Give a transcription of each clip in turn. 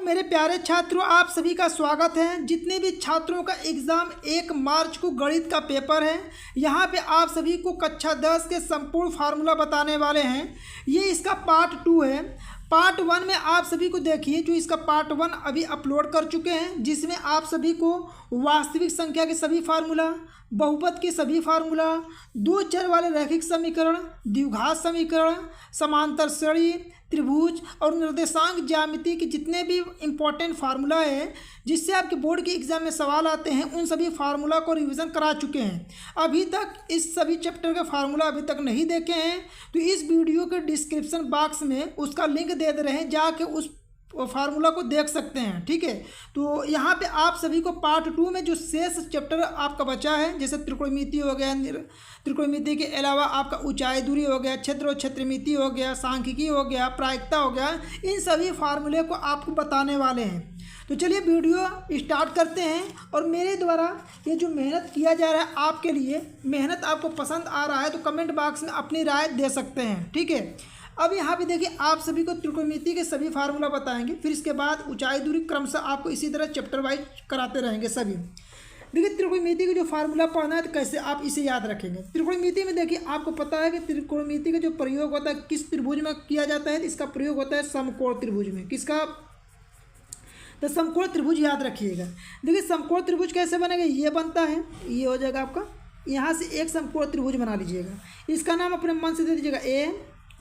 मेरे प्यारे छात्रों, आप सभी का स्वागत है। जितने भी छात्रों का एग्ज़ाम 1 मार्च को गणित का पेपर है, यहाँ पे आप सभी को कक्षा 10 के संपूर्ण फार्मूला बताने वाले हैं। ये इसका पार्ट 2 है। पार्ट 1 में आप सभी को देखिए, जो इसका पार्ट 1 अभी अपलोड कर चुके हैं, जिसमें आप सभी को वास्तविक संख्या के सभी फार्मूला, बहुपद के सभी फार्मूला, दो चर वाले रैखिक समीकरण, द्विघात समीकरण, समांतर श्रेणी, त्रिभुज और निर्देशांक ज्यामिति के जितने भी इम्पोर्टेंट फार्मूला है जिससे आपके बोर्ड के एग्जाम में सवाल आते हैं, उन सभी फार्मूला को रिवीजन करा चुके हैं। अभी तक इस सभी चैप्टर के फार्मूला अभी तक नहीं देखे हैं तो इस वीडियो के डिस्क्रिप्शन बॉक्स में उसका लिंक दे रहे हैं, जाके उस फार्मूला को देख सकते हैं। ठीक है, तो यहाँ पे आप सभी को पार्ट 2 में जो शेष चैप्टर आपका बचा है, जैसे त्रिकोणमिति हो गया, त्रिकोणमिति के अलावा आपका ऊंचाई दूरी हो गया, क्षेत्र और क्षेत्रमिति हो गया, सांख्यिकी हो गया, प्रायिकता हो गया, इन सभी फार्मूले को आपको बताने वाले हैं। तो चलिए वीडियो स्टार्ट करते हैं। और मेरे द्वारा ये जो मेहनत किया जा रहा है आपके लिए, मेहनत आपको पसंद आ रहा है तो कमेंट बॉक्स में अपनी राय दे सकते हैं। ठीक है, अब यहाँ पे देखिए, आप सभी को त्रिकोणमिति के सभी फार्मूला बताएंगे, फिर इसके बाद ऊंचाई दूरी क्रमशः आपको इसी तरह चैप्टर वाइज कराते रहेंगे सभी। देखिए, त्रिकोणमिति के जो फार्मूला पढ़ना है तो कैसे आप इसे याद रखेंगे। त्रिकोणमिति में देखिए, आपको पता है कि त्रिकोणमिति का जो प्रयोग होता है किस त्रिभुज में किया जाता है, इसका प्रयोग होता है समकोण त्रिभुज में। किसका? तो समकोण त्रिभुज याद रखिएगा। देखिए, समकोण त्रिभुज कैसे बनेगा, ये बनता है, ये हो जाएगा आपका, यहाँ से एक समकोण त्रिभुज बना लीजिएगा। इसका नाम अपने मन से दे दीजिएगा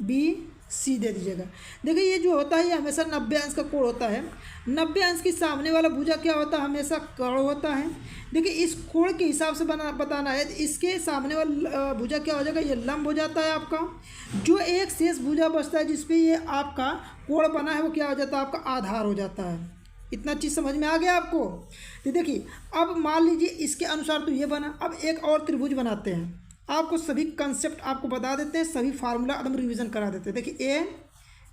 ABC दे दीजिएगा। देखिए, ये जो होता है ये हमेशा 90 अंश का कोण होता है। 90 अंश के सामने वाला भुजा क्या होता है, हमेशा कर्ण होता है। देखिए, इस कोण के हिसाब से बताना है तो इसके सामने वाला भुजा क्या हो जाएगा, ये लंब हो जाता है आपका। जो एक शेष भुजा बचता है जिसपे ये आपका कोण बना है, वो क्या हो जाता है, आपका आधार हो जाता है। इतना चीज़ समझ में आ गया आपको। तो देखिए, अब मान लीजिए इसके अनुसार तो ये बना। अब एक और त्रिभुज बनाते हैं, आपको सभी कंसेप्ट आपको बता देते हैं, सभी फार्मूला एकदम रिवीजन करा देते हैं। देखिए,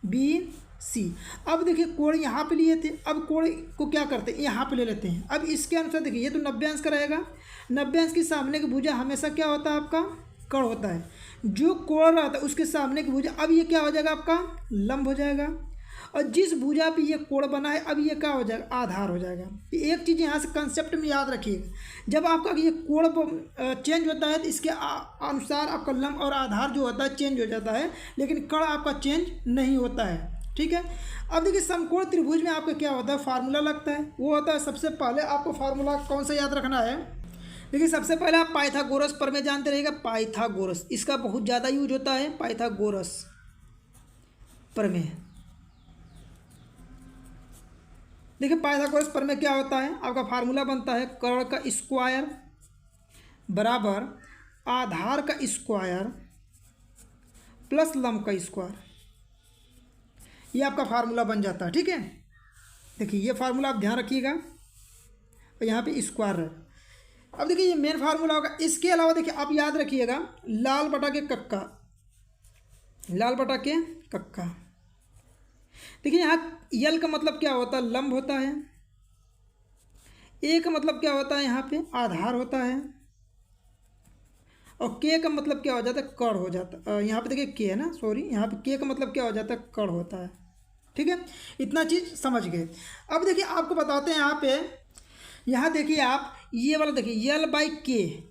ABC। अब देखिए, कोण यहाँ पे लिए थे, अब कोण को क्या करते हैं, यहाँ पे ले लेते हैं। अब इसके अनुसार देखिए, ये तो 90 अंश का रहेगा। 90 अंश के सामने की भुजा हमेशा क्या होता है, आपका कर्ण होता है। जो कोण रहता है उसके सामने की भुजा, अब ये क्या हो जाएगा, आपका लंब हो जाएगा। और जिस भुजा पे ये कोण बना है, अब ये क्या हो जाएगा, आधार हो जाएगा। एक चीज़ यहाँ से कंसेप्ट में याद रखिएगा, जब आपका ये कोण चेंज होता है तो इसके अनुसार आपका लंब और आधार जो होता है चेंज हो जाता है, लेकिन कर्ण आपका चेंज नहीं होता है। ठीक है, अब देखिए, समकोण त्रिभुज में आपका क्या होता है, फार्मूला लगता है। वो होता है, सबसे पहले आपको फार्मूला कौन सा याद रखना है। देखिए, सबसे पहले आप पाइथागोरस प्रमेय जानते रहिएगा। पाइथागोरस, इसका बहुत ज़्यादा यूज होता है, पाइथागोरस प्रमेय। देखिए, पाइथागोरस प्रमेय क्या होता है, आपका फार्मूला बनता है कर्ण का स्क्वायर बराबर आधार का स्क्वायर प्लस लंब का स्क्वायर। ये आपका फार्मूला बन जाता है। ठीक है, देखिए, ये फार्मूला आप ध्यान रखिएगा और यहाँ पे स्क्वायर है। अब देखिए, ये मेन फार्मूला होगा। इसके अलावा देखिए, आप याद रखिएगा लाल बटा के कक्का, लाल बटा के कक्का। देखिए, यहाँ यल का मतलब क्या होता है, लंब होता है। ए का मतलब क्या होता है, यहाँ पे आधार होता है। और के का मतलब क्या हो जाता है, कर्ण हो जाता है। यहाँ पे देखिए के है ना, सॉरी, यहाँ पे के का मतलब क्या हो जाता है, कर्ण होता है। ठीक है, इतना चीज़ समझ गए। अब देखिए, आपको बताते हैं यहाँ पे, यहाँ देखिए आप ये वाला देखिए L/K,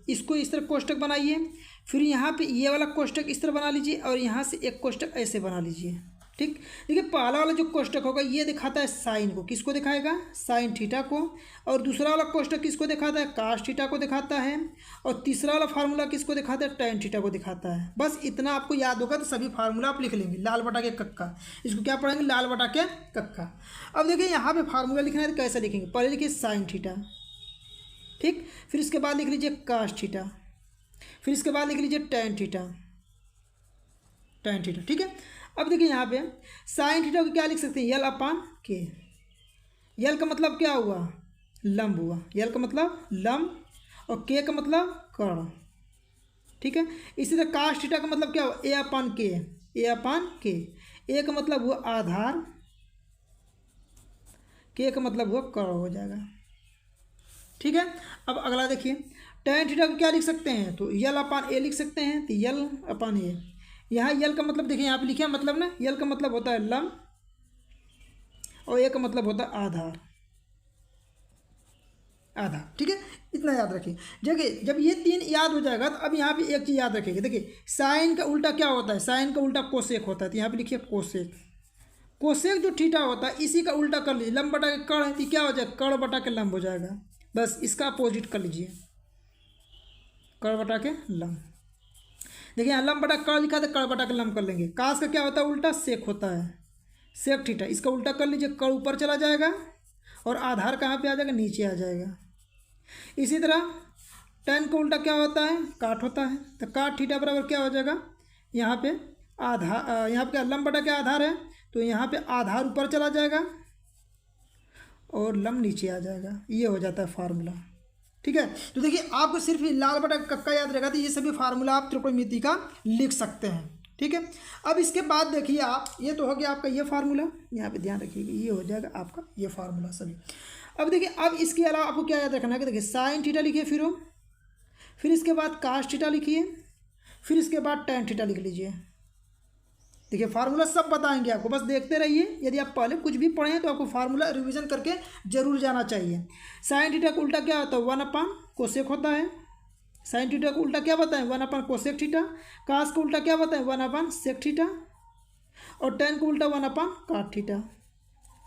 इसको इस तरह कोष्टक बनाइए। फिर यहाँ पे ये वाला कोष्टक इस तरह बना लीजिए और यहाँ से एक कोष्टक ऐसे बना लीजिए। ठीक, देखिए, पहला वाला जो कोष्टक होगा ये दिखाता है साइन को, किसको दिखाएगा, साइन थीटा को। और दूसरा वाला कोष्टक किसको दिखाता है, कास थीटा को दिखाता है। और तीसरा वाला फार्मूला किसको दिखाता है, टैन थीटा को दिखाता है। बस इतना आपको याद होगा तो सभी फार्मूला आप लिख लेंगे। लाल बटा के कक्का, इसको क्या पढ़ेंगे, लाल बटा के कक्का। अब देखिए, यहाँ पे फार्मूला लिखना है तो कैसे लिखेंगे, पहले लिखिए साइन थीटा, ठीक, फिर इसके बाद लिख लीजिए कास थीटा, फिर इसके बाद लिख लीजिए टैन थीटा, टैन थीटा। ठीक है, अब देखिए, यहाँ पे साइन थीटा को क्या लिख सकते हैं, L/K। यल का मतलब क्या हुआ, लंब हुआ। यल का मतलब लंब और के का मतलब कर्ण। ठीक है, इसी तरह कास थीटा का मतलब क्या हुआ, A/K, A/K। ए का मतलब हुआ आधार, के का मतलब हुआ कर्ण हो जाएगा। ठीक है, अब अगला देखिए, टैन थीटा को क्या लिख सकते हैं, तो L/A लिख सकते हैं। तो L/A, यहाँ यल का मतलब देखिए, यहाँ पे लिखे मतलब ना, यल का मतलब होता है लंब और ए का मतलब होता है आधार, आधा। ठीक है, इतना याद रखिए। देखिए जब ये 3 याद हो जाएगा तो अब यहाँ पे एक चीज़ याद रखिएगा। देखिए साइन का उल्टा क्या होता है, साइन का उल्टा कोसेक होता है, तो यहाँ पे लिखिए कोसेक। कोसेक जो थीटा होता है इसी का उल्टा कर लीजिए, लंब बटा के कर्ण है तो क्या हो जाएगा, कर्ण बटा के लंब हो जाएगा। बस इसका अपोजिट कर लीजिए, कर्ण बटा के लंब। देखिए यहाँ लंब बटा कर्ण लिखा था, कर्ण बटा के लंब कर लेंगे। कास का क्या होता है उल्टा, सेक होता है, सेक थीटा, इसका उल्टा कर लीजिए, कर्ण ऊपर चला जाएगा और आधार कहाँ पे आ जाएगा, नीचे आ जाएगा। इसी तरह tan का उल्टा क्या होता है, काट होता है, तो काट थीटा बराबर क्या हो जाएगा, यहाँ पे आधार, यहाँ पे क्या लंब बटा के आधार है तो यहाँ पे आधार ऊपर चला जाएगा और लंब नीचे आ जाएगा। ये हो जाता है फार्मूला। ठीक है, तो देखिए आपको सिर्फ लाल बटा कक्का याद रहेगा तो ये सभी फार्मूला आप त्रिकोणमिति का लिख सकते हैं। ठीक है, अब इसके बाद देखिए आप, ये तो हो गया आपका ये फार्मूला, यहाँ पे ध्यान रखिएगा, ये हो जाएगा आपका ये फार्मूला सभी। अब देखिए अब इसके अलावा आपको क्या याद रखना है कि देखिए साइन थीटा लिखिए, फिर इसके बाद कास थीटा लिखिए, फिर इसके बाद tan थीटा लिख लीजिए। देखिए फार्मूला सब बताएंगे आपको, बस देखते रहिए। यदि आप पहले कुछ भी पढ़े हैं तो आपको फार्मूला रिवीजन करके जरूर जाना चाहिए। साइन थीटा का उल्टा क्या होता है, 1 कोसेक होता है। साइन थीटा का उल्टा क्या बताएं, 1 कोसेक थीटा। कास का उल्टा क्या बताएं, 1 सेक थीटा। और tan का उल्टा 1 काट थीटा।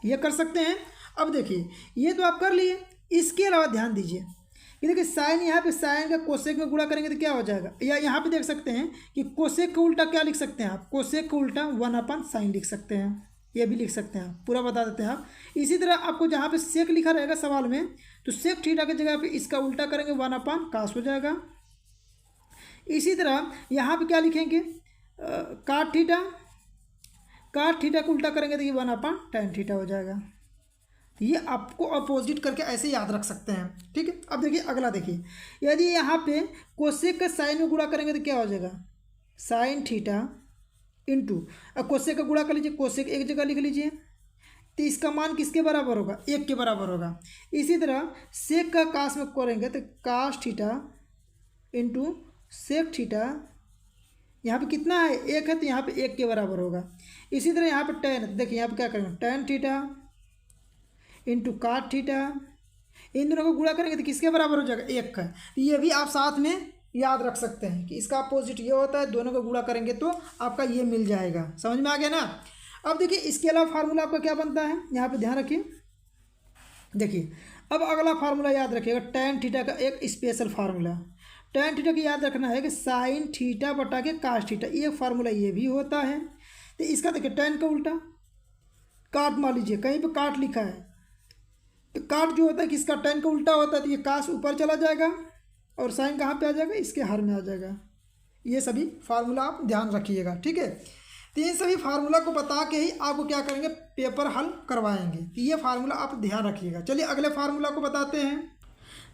ये कर सकते हैं। अब देखिए ये तो आप कर लिए, इसके अलावा ध्यान दीजिए कि देखिए साइन, यहाँ पे साइन का कोसेक में गुणा करेंगे तो क्या हो जाएगा, या यहाँ पे देख सकते हैं कि कोसेक का उल्टा क्या लिख सकते हैं आप, कोसेक का उल्टा 1 साइन लिख सकते हैं, ये भी लिख सकते हैं आप, पूरा बता देते हैं आप। इसी तरह आपको जहाँ पे सेक लिखा रहेगा सवाल में तो सेक थीटा की जगह पे इसका उल्टा करेंगे 1 कास हो जाएगा। इसी तरह यहाँ पे क्या लिखेंगे, काट थीटा, काट थीटा को उल्टा करेंगे तो ये 1 tan थीटा हो जाएगा। ये आपको अपोजिट करके ऐसे याद रख सकते हैं। ठीक है, अब देखिए अगला देखिए, यदि यहाँ पे कोसेक का साइन में गुणा करेंगे तो क्या हो जाएगा, साइन थीटा इंटू, अब कोसेक का गुणा कर लीजिए, कोसेक एक जगह लिख लीजिए तो इसका मान किसके बराबर होगा, 1 के बराबर होगा। इसी तरह सेक का कास में करेंगे तो cos theta into sec theta, यहाँ पे कितना है 1 है तो यहाँ पे 1 के बराबर होगा। इसी तरह यहाँ पे tan, देखिए यहाँ पे क्या करेंगे, tan थीटा इंटू काट थीटा, इन दोनों को गुणा करेंगे तो किसके बराबर हो जाएगा, 1 का। तो ये भी आप साथ में याद रख सकते हैं कि इसका अपोजिट ये होता है, दोनों को गुणा करेंगे तो आपका ये मिल जाएगा। समझ में आ गया ना। अब देखिए इसके अलावा फार्मूला आपका क्या बनता है, यहाँ पे ध्यान रखिए। देखिए अब अगला फार्मूला याद रखिएगा, tan थीटा का एक स्पेशल फार्मूला। tan थीटा की याद रखना है कि साइन थीटा बटा के कास थीटा, ये फार्मूला ये भी होता है। तो इसका देखिए tan का उल्टा काट, मान लीजिए कहीं पे काट लिखा है तो काट जो होता है कि इसका tan का उल्टा होता है तो ये कास ऊपर चला जाएगा और साइन कहाँ पे आ जाएगा, इसके हर में आ जाएगा। ये सभी फार्मूला आप ध्यान रखिएगा। ठीक है, तो इन सभी फार्मूला को बता के ही आपको क्या करेंगे, पेपर हल करवाएंगे। तो ये फार्मूला आप ध्यान रखिएगा। चलिए अगले फार्मूला को बताते हैं।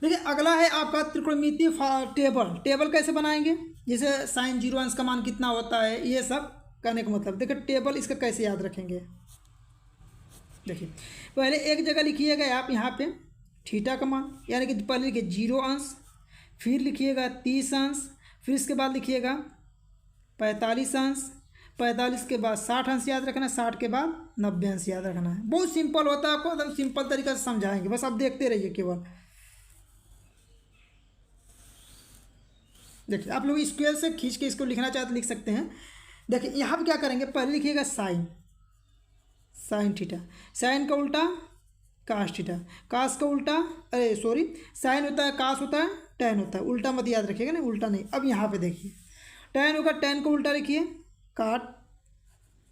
देखिए अगला है आपका त्रिकोणमितीय टेबल। टेबल कैसे बनाएंगे, जैसे साइन 0 अंश का मान कितना होता है, ये सब कहने का मतलब। देखिए टेबल इसका कैसे याद रखेंगे, देखिए पहले एक जगह लिखिएगा आप यहाँ पे थीटा का मान, यानी कि पहले लिखिए 0 अंश, फिर लिखिएगा 30 अंश, फिर इसके बाद लिखिएगा 45 अंश, 45 के बाद 60 अंश याद रखना है, 60 के बाद 90 अंश याद रखना है। बहुत सिंपल होता है, आपको एकदम सिंपल तरीके से समझाएंगे, बस आप देखते रहिए केवल। देखिए आप लोग स्केल से खींच के इसको लिखना चाहते लिख सकते हैं। देखिए यहाँ पे क्या करेंगे, पहले लिखिएगा साइन, साइन थीटा, साइन का उल्टा कास थीटा, कास का उल्टा, अरे सॉरी, साइन होता है कास होता है tan होता है, उल्टा मत याद रखिएगा ना, उल्टा नहीं। अब यहाँ पे देखिए tan होगा, tan का उल्टा लिखिए काट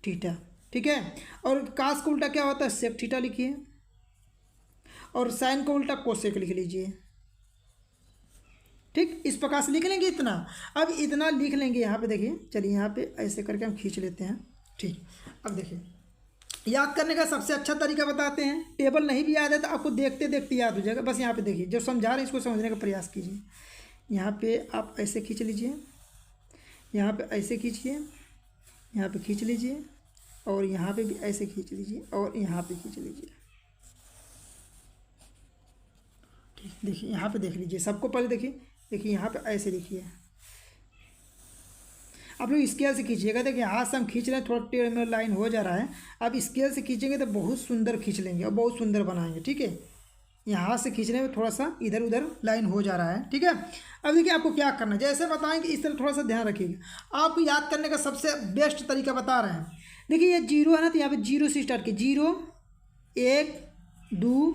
थीटा, ठीक है। और कास का उल्टा क्या होता है, सेक थीटा लिखिए, और साइन का उल्टा कोसेक लिख लीजिए। ठीक, इस प्रकार से लिख लेंगे इतना। अब इतना लिख लेंगे यहाँ पे, देखिए चलिए यहाँ पे ऐसे करके हम खींच लेते हैं। ठीक, अब देखिए याद करने का सबसे अच्छा तरीका बताते हैं। टेबल नहीं भी याद है तो आपको देखते देखते याद हो जाएगा। बस यहाँ पे देखिए, जो समझा रहे हैं इसको समझने का प्रयास कीजिए। यहाँ पे आप ऐसे खींच लीजिए, यहाँ पे ऐसे खींचिए, यहाँ पे खींच लीजिए, और यहाँ पे भी ऐसे खींच लीजिए, और यहाँ पे खींच लीजिए। ठीक, देखिए यहाँ पे देख लीजिए, सबको पहले देखिए, देखिए यहाँ पे ऐसे लिखिए। आप लोग स्केल से खींचिएगा। देखिए हाथ से हम खींच रहे हैं, थोड़ा टेढ़ में लाइन हो जा रहा है। आप स्केल से खींचेंगे तो बहुत सुंदर खींच लेंगे और बहुत सुंदर बनाएंगे। ठीक है, यहाँ हाथ से खींचने में थोड़ा सा इधर उधर लाइन हो जा रहा है। ठीक है, अब देखिए आपको क्या करना है, जैसे बताएंगे इस तरह थोड़ा सा ध्यान रखिएगा। आपको याद करने का सबसे बेस्ट तरीका बता रहे हैं। देखिए ये 0 है ना, तो यहाँ पे 0 से स्टार्ट किए, 0 1 2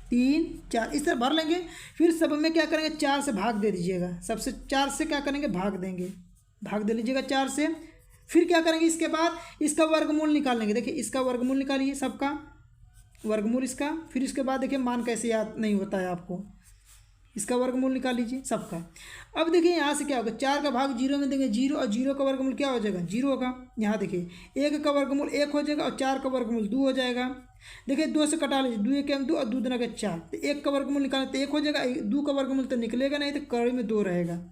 3 4 इस तरह भर लेंगे। फिर सब में क्या करेंगे, 4 से भाग दे दीजिएगा। सबसे 4 से क्या करेंगे, भाग देंगे, भाग दे लीजिएगा 4 से। फिर क्या करेंगे, इसके बाद इसका वर्गमूल निकाल लेंगे। देखिए इसका वर्गमूल निकालिए, सबका वर्गमूल इसका। फिर इसके बाद देखिए मान कैसे याद नहीं होता है आपको, इसका वर्गमूल निकाल लीजिए सबका। अब देखिए यहाँ से क्या होगा, 4 का भाग 0 में देंगे 0, और 0 का वर्गमूल क्या हो जाएगा, 0 होगा। यहाँ देखिए 1 का वर्गमूल 1 हो जाएगा और 4 का वर्गमूल 2 हो जाएगा। देखिए 2 से कटा लीजिए, 2 1 2 और 2 दूना के 4, तो 1 का वर्गमूल निकालें तो 1 हो जाएगा। 2 का वर्गमूल तो निकलेगा नहीं, तो कड़ी में 2 रहेगा।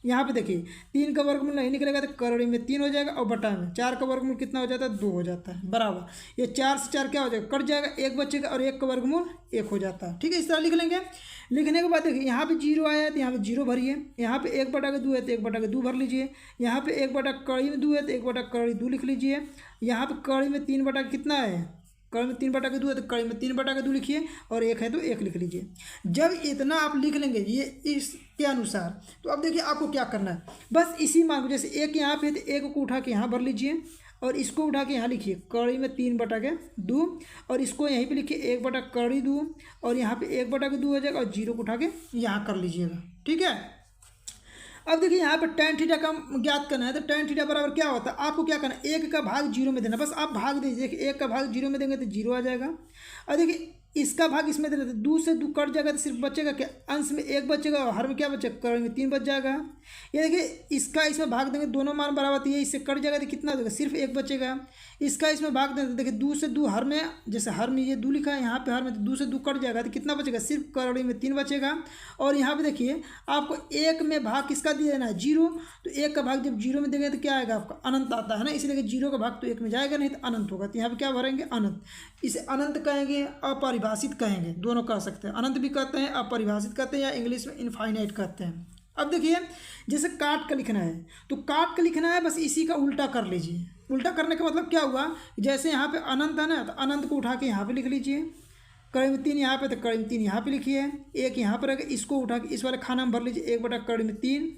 यहाँ पे देखिए 3 का वर्गमूल नहीं निकलेगा तो करोड़ी में 3 हो जाएगा, और बटा में 4 का वर्गमूल कितना हो जाता है, 2 हो जाता है, बराबर। ये 4 से 4 क्या हो जाएगा, कट जाएगा, 1 बचेगा, और 1 का वर्गमूल 1 हो जाता है। ठीक है, इस तरह लिख लेंगे। लिखने के बाद देखिए यहाँ पे 0 आया है तो यहाँ पे 0 भरिए। यहाँ पे 1/2 है तो 1/2 भर लीजिए। यहाँ पे 1 कड़ी में 2 है तो 1/2 लिख लीजिए। यहाँ पे कड़ी में 3 कितना है, कड़ी में 3/2 है तो कड़ी में 3/2 लिखिए, और 1 है तो 1 लिख लीजिए। जब इतना आप लिख लेंगे ये इसके अनुसार, तो अब देखिए आपको क्या करना है, बस इसी मान को, जैसे 1 यहाँ पे है तो 1 को उठा के यहाँ भर लीजिए, और इसको उठा के यहाँ लिखिए कड़ी में 3/2, और इसको यहीं पे लिखिए 1/2, और यहाँ पे 1/2 हो जाएगा, और 0 को उठा के यहाँ कर लीजिएगा। ठीक है, अब देखिए यहाँ पर tan थीटा का ज्ञात करना है, तो tan थीटा बराबर क्या होता है, आपको क्या करना है, 1 का भाग 0 में देना, बस आप भाग दीजिए। 1 का भाग 0 में देंगे तो 0 आ जाएगा। और देखिए इसका भाग इसमें देना, तो 2 से 2 कट जाएगा तो सिर्फ बचेगा क्या, अंश में 1 बचेगा, और हर में क्या बचेगा, कड़ में 3 बच जाएगा। ये देखिए इसका इसमें भाग देंगे, दोनों मान बराबर, तो ये इससे कट जाएगा तो कितना देगा, सिर्फ 1 बचेगा। इसका इसमें भाग देंगे, देखिए 2 से 2 हर में, जैसे हर में ये 2 लिखा है, यहाँ पे हर में, तो 2 से 2 कट जाएगा तो कितना बचेगा, सिर्फ करोड़ी में 3 बचेगा। और यहाँ पे देखिए आपको 1 में भाग किसका दिया देना है, 0, तो 1 का भाग जब 0 में देंगे तो क्या आएगा, आपका अनंत आता है ना, इसलिए 0 का भाग तो 1 में जाएगा नहीं, तो अनंत होगा। तो यहाँ पे क्या भरेंगे, अनंत। इसे अनंत कहेंगे, अपरिभाषित कहेंगे, दोनों कह सकते हैं। अनंत भी कहते हैं, अपरिभाषित कहते हैं, या इंग्लिश में इनफाइनाइट कहते हैं। अब देखिए जैसे काट का लिखना है, तो काट का लिखना है, बस इसी का उल्टा कर लीजिए। उल्टा करने का मतलब क्या हुआ, जैसे यहाँ पे अनंत है ना, तो अनंत को उठा के यहाँ पे लिख लीजिए। कड़ी में 3 यहाँ पे, तो कड़ी में 3 यहाँ पे लिखिए। 1 यहाँ पर रखे, इसको उठा के इस वाले खाना में भर लीजिए, 1/3,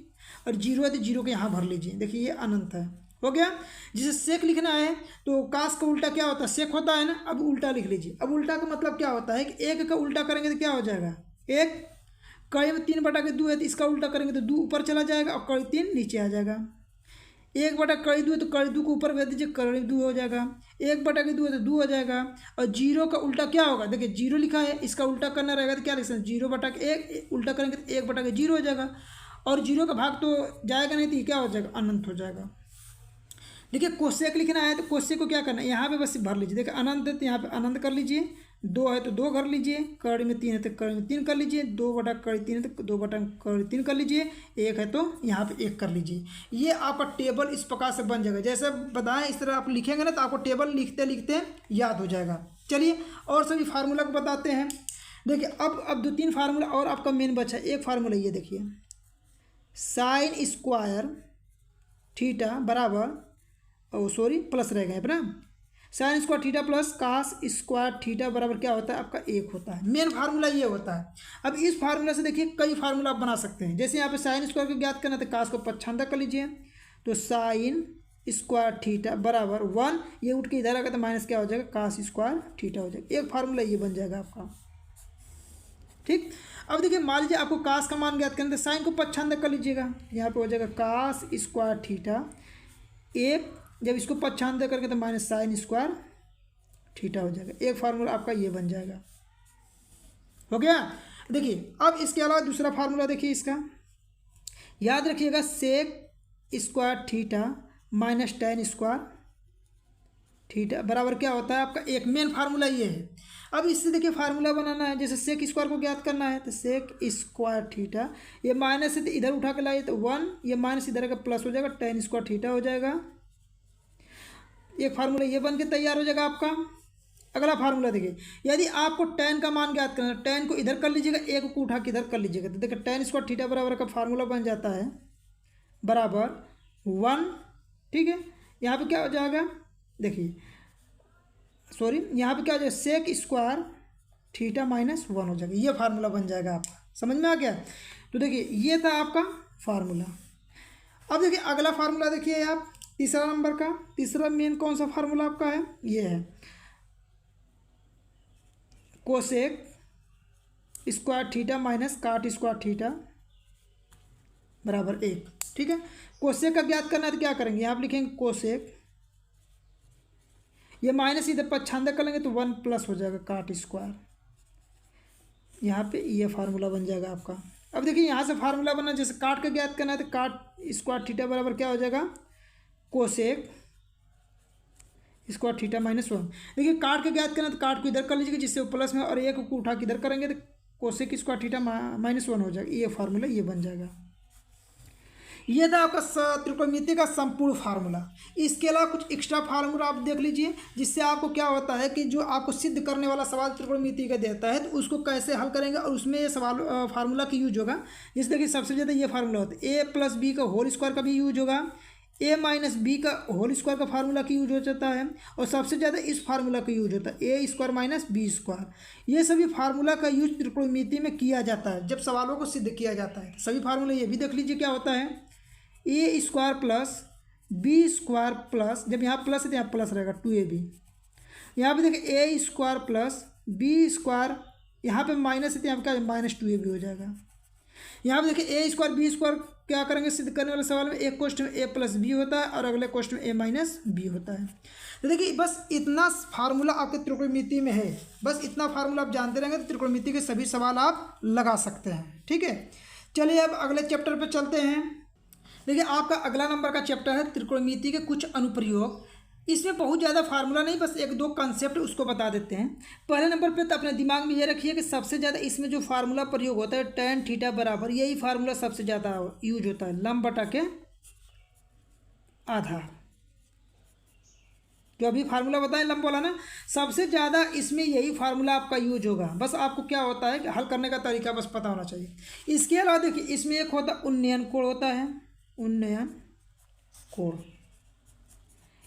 और 0 है तो 0 के यहाँ भर लीजिए। देखिए ये अनंत है, हो गया। जिसे सेक लिखना है, तो काश का उल्टा क्या होता है, सेक होता है ना। अब उल्टा लिख लीजिए। अब उल्टा का मतलब क्या होता है कि 1 का उल्टा करेंगे तो क्या हो जाएगा, 1, कड़ी में 3/2 है तो इसका उल्टा करेंगे तो 2 ऊपर चला जाएगा, और कड़ी 3 नीचे आ जाएगा। 1/2 है तो कड़ी 2 को ऊपर भेज दीजिए, कड़ी 2 हो जाएगा। 1/2 है तो 2 हो जाएगा। और 0 का उल्टा क्या होगा, देखिए 0 लिखा है, इसका उल्टा करना रहेगा तो क्या लिख सकते हैं, 0/1, उल्टा करेंगे तो 1/0 हो जाएगा। और 0 का भाग तो जाएगा नहीं, तो ये क्या हो जाएगा, अनंत हो जाएगा। देखिए कोसेक लिखना है, तो कोसेक को क्या करना है, यहाँ पे बस भर लीजिए। देखिए अनंत है तो यहाँ पे अनंत कर लीजिए, 2 है तो 2 कर लीजिए, कड़ी में 3 है तो कड़ी में 3 कर लीजिए, 2/3 है तो 2/3 कर लीजिए, 1 है तो यहाँ पे 1 कर लीजिए। ये आपका टेबल इस प्रकार से बन जाएगा। जैसे बताएं इस तरह आप लिखेंगे ना, तो आपको टेबल लिखते लिखते याद हो जाएगा। चलिए और सभी फार्मूला को बताते हैं। देखिए अब 2-3 फार्मूला और आपका मेन बचा है। एक फार्मूला ये देखिए, साइन स्क्वायर थीटा बराबर, प्लस रह गए अपना, sine square theta plus cos square theta बराबर क्या होता है, आपका 1 होता है। मेन फार्मूला ये होता है। अब इस फार्मूला से देखिए कई फार्मूला आप बना सकते हैं। जैसे यहाँ पे साइन स्क्वायर को ज्ञात करना, तो कास को पच्छांदा कर लीजिए, तो साइन स्क्वायर थीटा बराबर 1, ये उठ के इधर आएगा तो माइनस क्या हो जाएगा, कास स्क्वायर थीटा हो जाएगा। एक फार्मूला ये बन जाएगा आपका। ठीक, अब देखिए मान लीजिए आपको कास का मान ज्ञात करना, तो साइन को पच्छांदा कर लीजिएगा, यहाँ पे हो जाएगा कास स्क्वायर थीटा 1, जब इसको पच्छांदा करके तो माइनस साइन स्क्वायर थीटा हो जाएगा। एक फार्मूला आपका ये बन जाएगा, हो गया। देखिए अब इसके अलावा दूसरा फार्मूला देखिए इसका, याद रखिएगा, sec square theta minus tan square theta बराबर क्या होता है आपका 1। मेन फार्मूला ये है। अब इससे देखिए फार्मूला बनाना है। जैसे सेक स्क्वायर को ज्ञात करना है, तो सेक स्क्वायर थीटा, ये माइनस है तो इधर उठा के लाइए तो 1, ये माइनस इधर का प्लस हो जाएगा, tan स्क्वायर थीटा हो जाएगा। एक फार्मूला ये बन के तैयार हो जाएगा आपका। अगला फार्मूला देखिए, यदि आपको tan का मान ज्ञात करना है, tan को इधर कर लीजिएगा, 1 को उठा के इधर कर लीजिएगा, तो देखिए tan स्क्वायर थीटा बराबर का फार्मूला बन जाता है बराबर 1 ठीक है। यहाँ पे क्या हो जाएगा, देखिए सॉरी, यहाँ पे क्या हो जाएगा, सेक स्क्वायर थीटा माइनस 1 हो जाएगा। ये फार्मूला बन जाएगा आपका, समझ में आ गया। तो देखिए ये था आपका फार्मूला। अब देखिए अगला फार्मूला देखिए आप, तीसरा नंबर का, तीसरा मेन कौन सा फार्मूला आपका है, ये है कोसेक स्क्वायर थीटा माइनस काट स्क्वायर थीटा बराबर 1। ठीक है, कोसेक का ज्ञात करना है तो क्या करेंगे, यहाँ आप लिखेंगे कोसेक, ये माइनस इधर पच्छांदे कर लेंगे तो 1 प्लस हो जाएगा काट स्क्वायर, यहाँ पे ये फार्मूला बन जाएगा आपका। अब देखिए यहाँ से फार्मूला बना, जैसे काट का ज्ञात करना है तो काट स्क्वायर थीटा बराबर क्या हो जाएगा, कोसेक स्क्वायर थीटा माइनस 1। देखिए काट का ज्ञात करना है तो काट को इधर कर लीजिएगा जिससे वो प्लस में, और एक को उठा के इधर करेंगे तो कोसेक स्क्वायर थीटा माइनस 1 हो जाएगा। ये फार्मूला ये बन जाएगा। ये था आपका त्रिकोणमिति का संपूर्ण फार्मूला। इसके अलावा कुछ एक्स्ट्रा फार्मूला आप देख लीजिए, जिससे आपको क्या होता है कि जो आपको सिद्ध करने वाला सवाल त्रिकोणमिति का देता है तो उसको कैसे हल करेंगे और उसमें ये सवाल फार्मूला की यूज होगा। जैसे देखिए सबसे ज़्यादा ये फार्मूला होता है, ए प्लस बी का होल स्क्वायर का भी यूज होगा, ए माइनस बी का होल स्क्वायर का फार्मूला की यूज हो जाता है, और सबसे ज़्यादा इस फार्मूला का यूज होता है A square minus B square. ये सभी फार्मूला का यूज त्रिकोणमिति में किया जाता है जब सवालों को सिद्ध किया जाता है। सभी फार्मूला ये भी देख लीजिए क्या होता है, A square plus B square plus, जब यहाँ प्लस है तो यहाँ प्लस रहेगा 2ab। यहाँ पे देखिए ए स्क्वायर प्लस बी स्क्वायर, यहाँ पे माइनस है तो यहाँ पे क्या माइनस 2ab हो जाएगा। यहाँ पे देखिए ए स्क्वायर बी स्क्वायर क्या करेंगे सिद्ध करने वाले सवाल में, एक क्वेश्चन में ए प्लस बी होता है और अगले क्वेश्चन में ए माइनस बी होता है। तो देखिए बस इतना फार्मूला आपके त्रिकोणमिति में है, बस इतना फार्मूला आप जानते रहेंगे तो त्रिकोणमिति के सभी सवाल आप लगा सकते हैं। ठीक है, चलिए अब अगले चैप्टर पर चलते हैं। देखिए आपका अगला नंबर का चैप्टर है त्रिकोणमिति के कुछ अनुप्रयोग। इसमें बहुत ज़्यादा फार्मूला नहीं, बस एक दो कंसेप्ट उसको बता देते हैं। पहले नंबर पे तो अपने दिमाग में ये रखिए कि सबसे ज़्यादा इसमें जो फार्मूला प्रयोग होता है tan थीटा बराबर, यही फार्मूला सबसे ज़्यादा यूज होता है, लंब बटा के आधार। जो अभी फार्मूला बताएं लंब वाला ना, सबसे ज़्यादा इसमें यही फार्मूला आपका यूज होगा। बस आपको क्या होता है कि हल करने का तरीका बस पता होना चाहिए। इसके अलावा देखिए इसमें एक होता है उन्नयन कोण होता है, उन्नयन कोण,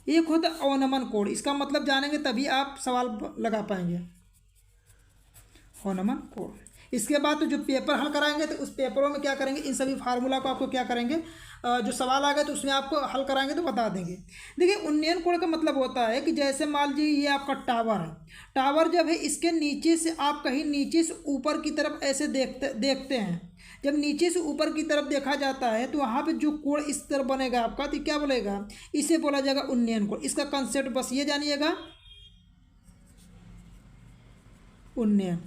एक होता है अवनमन कोण। इसका मतलब जानेंगे तभी आप सवाल लगा पाएंगे, अवनमन कोण। इसके बाद तो जो पेपर हल कराएंगे तो उस पेपरों में क्या करेंगे, इन सभी फार्मूला को आपको क्या करेंगे, जो सवाल आ गए तो उसमें आपको हल कराएंगे तो बता देंगे। देखिए उन्नयन कोण का मतलब होता है कि जैसे मान लीजिए ये आपका टावर है, टावर जब है इसके नीचे से आप कहीं नीचे से ऊपर की तरफ ऐसे देखते हैं, जब नीचे से ऊपर की तरफ देखा जाता है तो वहाँ पे जो कोण इस तरफ बनेगा आपका, तो क्या बोलेगा, इसे बोला जाएगा उन्नयन कोण। इसका कंसेप्ट बस ये जानिएगा, उन्नयन,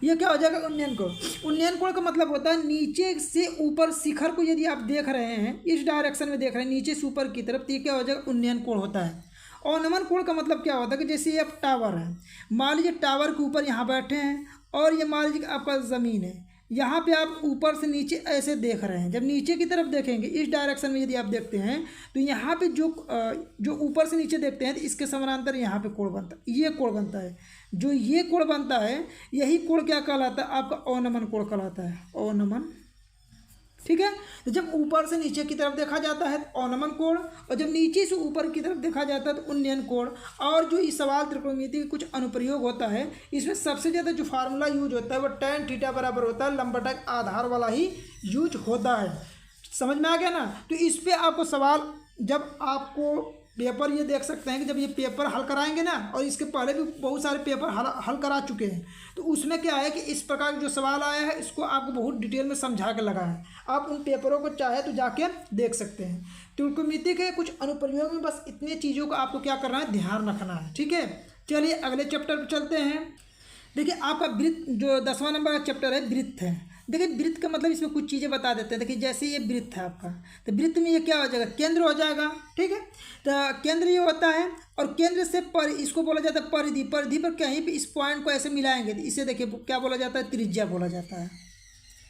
ये क्या हो जाएगा उन्नयन कोण। उन्नयन कोण का मतलब होता है नीचे से ऊपर शिखर को यदि आप देख रहे हैं, इस डायरेक्शन में देख रहे हैं नीचे से ऊपर की तरफ, तो ये क्या हो जाएगा उन्नयन कोण होता है। अवनमन कोण का मतलब क्या होता है कि जैसे ये टावर है, मान लीजिए टावर के ऊपर यहाँ बैठे हैं और ये मान लीजिए आपका ज़मीन है, यहाँ पे आप ऊपर से नीचे ऐसे देख रहे हैं। जब नीचे की तरफ देखेंगे इस डायरेक्शन में यदि आप देखते हैं तो यहाँ पे जो ऊपर से नीचे देखते हैं तो इसके समानांतर यहाँ पे कोण बनता है, ये कोण बनता है। जो ये कोण बनता है यही कोण क्या कहलाता है, आपका अवनमन कोण कहलाता है, अवनमन। ठीक है, तो जब ऊपर से नीचे की तरफ देखा जाता है तो अवनमन कोण, और जब नीचे से ऊपर की तरफ देखा जाता है तो उन्नयन कोण। और जो इस सवाल त्रिकोणमिति के कुछ अनुप्रयोग होता है, इसमें सबसे ज़्यादा जो फार्मूला यूज होता है वो tan थीटा बराबर होता है लंब बटा आधार वाला ही यूज होता है। समझ में आ गया ना। तो इस पर आपको सवाल, जब आपको पेपर ये देख सकते हैं कि जब ये पेपर हल कराएंगे ना, और इसके पहले भी बहुत सारे पेपर हल करा चुके हैं, तो उसमें क्या है कि इस प्रकार जो सवाल आया है इसको आपको बहुत डिटेल में समझा के लगा है। आप उन पेपरों को चाहे तो जाके देख सकते हैं। त्रिकोणमिति के कुछ अनुप्रयोग में बस इतनी चीज़ों को आपको क्या करना है, ध्यान रखना है। ठीक है, चलिए अगले चैप्टर पर चलते हैं। देखिए आपका वृत्त, जो 10वां नंबर का चैप्टर है वृत्त है। देखिए वृत्त का मतलब इसमें कुछ चीज़ें बता देते हैं। देखिए जैसे ये वृत्त है आपका, तो वृत्त में ये क्या हो जाएगा, केंद्र हो जाएगा। ठीक है, तो केंद्र ये होता है, और केंद्र से पर इसको बोला जाता है परिधि। परिधि पर कहीं भी इस पॉइंट को ऐसे मिलाएंगे तो इसे देखिए क्या बोला जाता है, त्रिज्या बोला जाता है।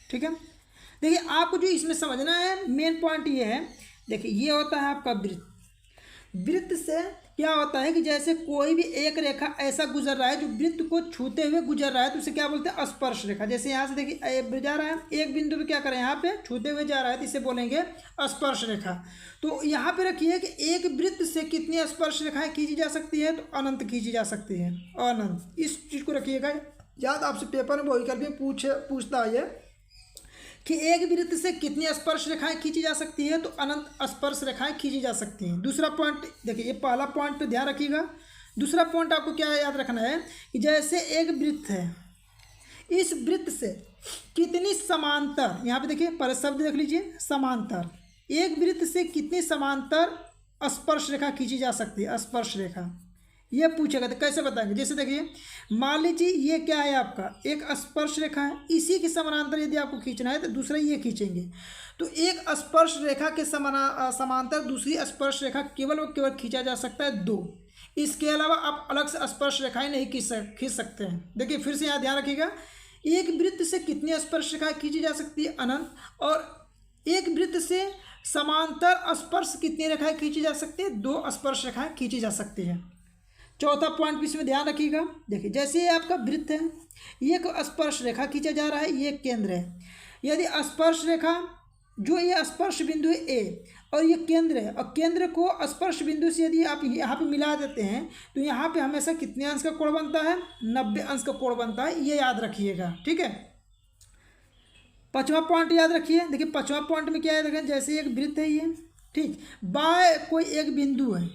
ठीक है, देखिए आपको जो इसमें समझना है मेन पॉइंट ये है, देखिए ये होता है आपका वृत्त। वृत्त से क्या होता है कि जैसे कोई भी एक रेखा ऐसा गुजर रहा है जो वृत्त को छूते हुए गुजर रहा है तो उसे क्या बोलते हैं, स्पर्श रेखा। जैसे यहाँ से देखिए जा रहा है, एक बिंदु पे क्या करें, यहाँ पे छूते हुए जा रहा है तो इसे बोलेंगे स्पर्श रेखा। तो यहाँ पे रखिए कि एक वृत्त से कितनी स्पर्श रेखाएं खींची जा सकती है, तो अनंत खींची जा सकती है, अनंत। इस चीज़ को रखिएगा याद, आपसे पेपर में बहुविकल्प भी पूछता है कि एक वृत्त से कितनी स्पर्श रेखाएं खींची जा सकती है, तो अनंत स्पर्श रेखाएं खींची जा सकती हैं। दूसरा पॉइंट देखिए, ये पहला पॉइंट पे ध्यान रखिएगा। दूसरा पॉइंट आपको क्या याद रखना है कि जैसे एक वृत्त है, इस वृत्त से कितनी समांतर, यहाँ पे देखिए पहले शब्द देख लीजिए, समांतर। एक वृत्त से कितनी समांतर स्पर्श रेखा खींची जा सकती है, स्पर्श रेखा, ये पूछेगा। तो कैसे बताएंगे, जैसे देखिए मान लीजिए ये क्या है, आपका एक स्पर्श रेखा है, इसी के समानांतर यदि आपको खींचना है तो दूसरा ये खींचेंगे। तो एक स्पर्श रेखा के समांतर दूसरी स्पर्श रेखा केवल और केवल खींचा जा सकता है 2। इसके अलावा आप अलग से स्पर्श रेखाएं नहीं खींच सकते हैं। देखिए फिर से यहाँ ध्यान रखिएगा, एक वृत्त से कितनी स्पर्श रेखाएं खींची जा सकती है, अनंत। और एक वृत्त से समांतर स्पर्श कितनी रेखाएं खींची जा सकती है, 2 स्पर्श रेखाएं खींची जा सकती है। चौथा पॉइंट भी इसमें ध्यान रखिएगा। देखिए जैसे ये आपका वृत्त है, ये एक स्पर्श रेखा खींचा जा रहा है, ये केंद्र है। यदि स्पर्श रेखा जो ये स्पर्श बिंदु है ए और ये केंद्र है, और केंद्र को स्पर्श बिंदु से यदि आप यहाँ पे मिला देते हैं तो यहाँ पे हमेशा कितने अंश का कोण बनता है, 90 अंश का कोण बनता है, ये याद रखिएगा। ठीक है, पांचवा पॉइंट याद रखिए। देखिए पांचवा पॉइंट में क्या है, देखें जैसे एक वृत्त है ये, ठीक, बाहर कोई एक बिंदु है,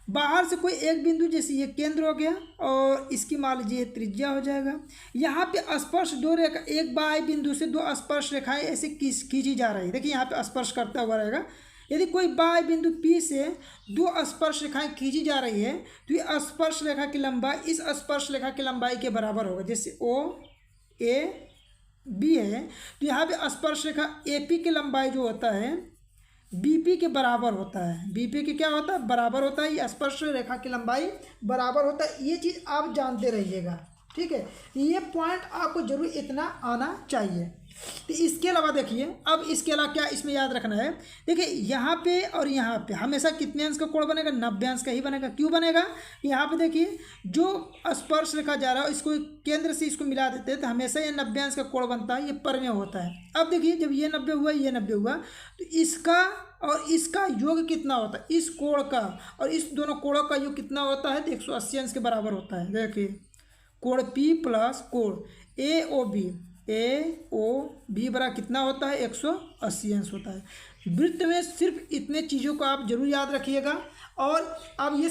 बाहर से कोई एक बिंदु, जैसे ये केंद्र हो गया और इसकी मान लीजिए त्रिज्या हो जाएगा। यहाँ पे स्पर्श 2 रेखा, एक बाह्य बिंदु से 2 स्पर्श रेखाएं ऐसे खींची जा रही है। देखिए यहाँ पे स्पर्श करता हुआ रहेगा। यदि कोई बाह्य बिंदु P से 2 स्पर्श रेखाएं खींची जा रही है तो ये स्पर्श रेखा की लंबाई इस स्पर्श रेखा की लंबाई के बराबर होगा। जैसे OAB है तो यहाँ पे स्पर्श रेखा AP की लंबाई जो होता है BP के बराबर होता है। BP के क्या होता है, बराबर होता है। ये स्पर्श रेखा की लंबाई बराबर होता है। ये चीज़ आप जानते रहिएगा। ठीक है, ये पॉइंट आपको जरूर इतना आना चाहिए। तो इसके अलावा देखिए, अब इसके अलावा क्या इसमें याद रखना है, देखिए यहाँ पे और यहाँ पे हमेशा कितने अंश का कोण बनेगा, 90 अंश का ही बनेगा। क्यों बनेगा, यहाँ पे देखिए जो स्पर्श रेखा जा रहा है इसको केंद्र से इसको मिला देते हैं तो हमेशा ये 90 अंश का कोण बनता है, ये परमेय होता है। अब देखिए जब ये 90 हुआ, ये 90 हुआ तो इसका और इसका योग कितना होता है, इस कोण का और इस दोनों कोणों का योग कितना होता है, तो 180 अंश के बराबर होता है। देखिए कोण P प्लस कोण AOB बराबर कितना होता है, 180 अंश होता है। वृत्त में सिर्फ इतने चीज़ों को आप जरूर याद रखिएगा और आप ये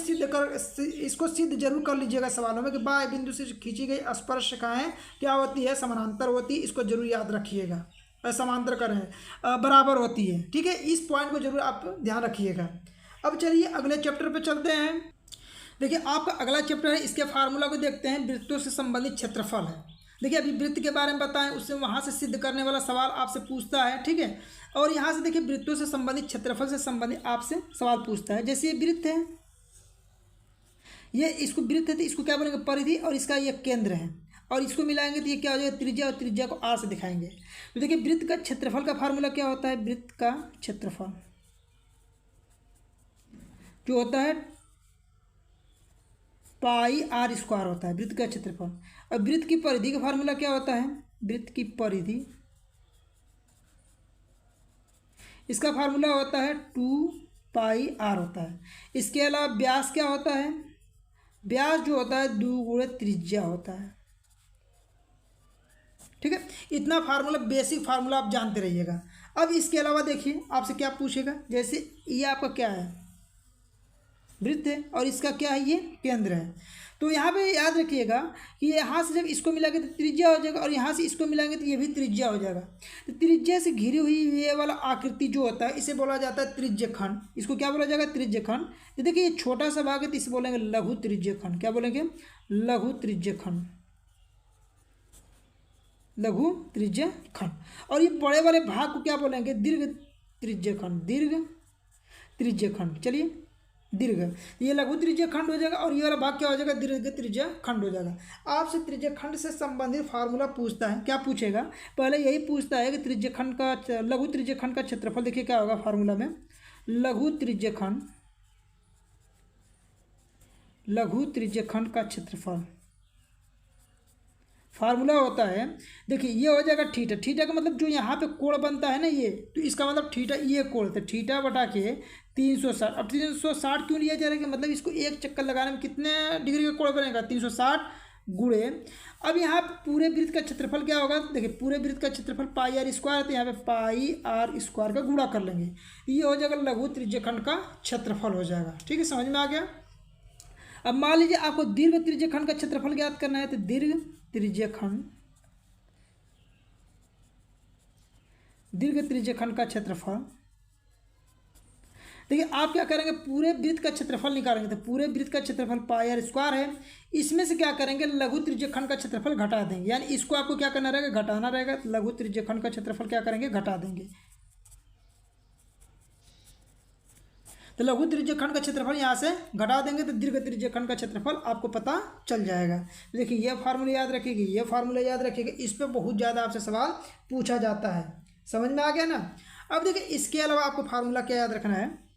इसको सिद्ध जरूर कर लीजिएगा सवालों में कि बाह्य बिंदु से खींची गई स्पर्श रेखाएं क्या होती है, समानांतर होती है। इसको जरूर याद रखिएगा, समांतर कर है बराबर होती है। ठीक है, इस पॉइंट को जरूर आप ध्यान रखिएगा। अब चलिए अगले चैप्टर पे चलते हैं। देखिए आपका अगला चैप्टर है, इसके फार्मूला को देखते हैं। वृत्तों से संबंधित क्षेत्रफल है। देखिए अभी वृत्त के बारे में बताएं, उससे वहाँ से सिद्ध करने वाला सवाल आपसे पूछता है। ठीक है, और यहाँ से देखिए वृत्तों से संबंधित क्षेत्रफल से संबंधित आपसे सवाल पूछता है। जैसे ये वृत्त है, ये इसको वृत्त है तो इसको क्या बोलेंगे, परिधि, और इसका ये केंद्र है और इसको मिलाएंगे तो ये क्या हो जाएगा, त्रिज्या, और त्रिज्या को R से दिखाएंगे। तो देखिए वृत्त का क्षेत्रफल का फार्मूला क्या होता है, वृत्त का क्षेत्रफल जो होता है πr² होता है, वृत्त का क्षेत्रफल। और वृत्त की परिधि का फार्मूला क्या होता है, वृत्त की परिधि, इसका फार्मूला होता है 2πr होता है। इसके अलावा व्यास क्या होता है, व्यास जो होता है 2 गुणे त्रिज्या होता है। ठीक है, इतना फार्मूला, बेसिक फार्मूला आप जानते रहिएगा। अब इसके अलावा देखिए आपसे क्या पूछेगा, जैसे ये आपका क्या है, वृत्त है और इसका क्या है, ये केंद्र है। तो यहाँ पे याद रखिएगा कि यहाँ से जब इसको मिलाएंगे तो त्रिज्या हो जाएगा और यहाँ से इसको मिलाएंगे तो ये भी त्रिज्या हो जाएगा। तो त्रिज्या से घिरी हुई ये वाला आकृति जो होता है इसे बोला जाता है त्रिज्यखंड। इसको क्या बोला जाएगा, त्रिज्यखंड। तो देखिए ये छोटा सा भाग है तो इसे बोलेंगे लघु त्रिज्यखंड। क्या बोलेंगे, लघु त्रिज्यखंड, लघु त्रिज्यखंड। और ये बड़े वाले भाग को क्या बोलेंगे, दीर्घ त्रिज्यखंड, दीर्घ त्रिज्यखंड। चलिए दीर्घ, ये लघु त्रिज्यखंड हो जाएगा और ये वाला भाग क्या हो जाएगा, दीर्घ त्रिज्यखंड हो जाएगा। आपसे त्रिज्यखंड से संबंधित फार्मूला पूछता है, क्या पूछेगा, पहले यही पूछता है कि त्रिज्यखंड का, लघु त्रिज्यखंड का क्षेत्रफल देखिए क्या होगा फार्मूला में, लघु त्रिज्यखंड लघु त्रिज्यखंड का क्षेत्रफल। फार्मूला होता है, देखिए ये हो जाएगा थीटा। थीटा का मतलब जो यहाँ पे कोण बनता है ना ये, तो इसका मतलब थीटा, ये कोण, तो थीटा बटा के 360। अब 360 क्यों लिया जा रहा है कि मतलब इसको एक चक्कर लगाने में कितने डिग्री का कोण बनेगा, 360 गुणे। अब यहाँ पूरे वृत्त का क्षेत्रफल क्या होगा, देखिए पूरे वृत्त का क्षेत्रफल पाई आर स्क्वायर, तो यहाँ पे पाई आर स्क्वायर का गुणा कर लेंगे, ये हो जाएगा लघु त्रिज्यखंड का क्षेत्रफल हो जाएगा। ठीक है, समझ में आ गया। अब मान लीजिए आपको दीर्घ त्रिज्यखंड का क्षेत्रफल ज्ञात करना है, तो दीर्घ त्रिज्यखंड का क्षेत्रफल, देखिए आप क्या करेंगे, पूरे वृत्त का क्षेत्रफल निकालेंगे, तो पूरे वृत्त का क्षेत्रफल पाई आर स्क्वायर है, इसमें से क्या करेंगे, लघु त्रिज्यखंड का क्षेत्रफल घटा देंगे, यानी इसको आपको क्या करना रहेगा, घटाना रहेगा। तो लघु त्रिज्यखंड का क्षेत्रफल क्या करेंगे, घटा देंगे। तो लघु त्रिज्यखंड का क्षेत्रफल यहाँ से घटा देंगे, तो दीर्घ त्रिज्यखंड का क्षेत्रफल आपको पता चल जाएगा। देखिए ये फार्मूला याद रखिएगा, ये फार्मूला याद रखिएगा, इस पर बहुत ज़्यादा आपसे सवाल पूछा जाता है। समझ में आ गया ना। अब देखिए इसके अलावा आपको फार्मूला क्या याद रखना है,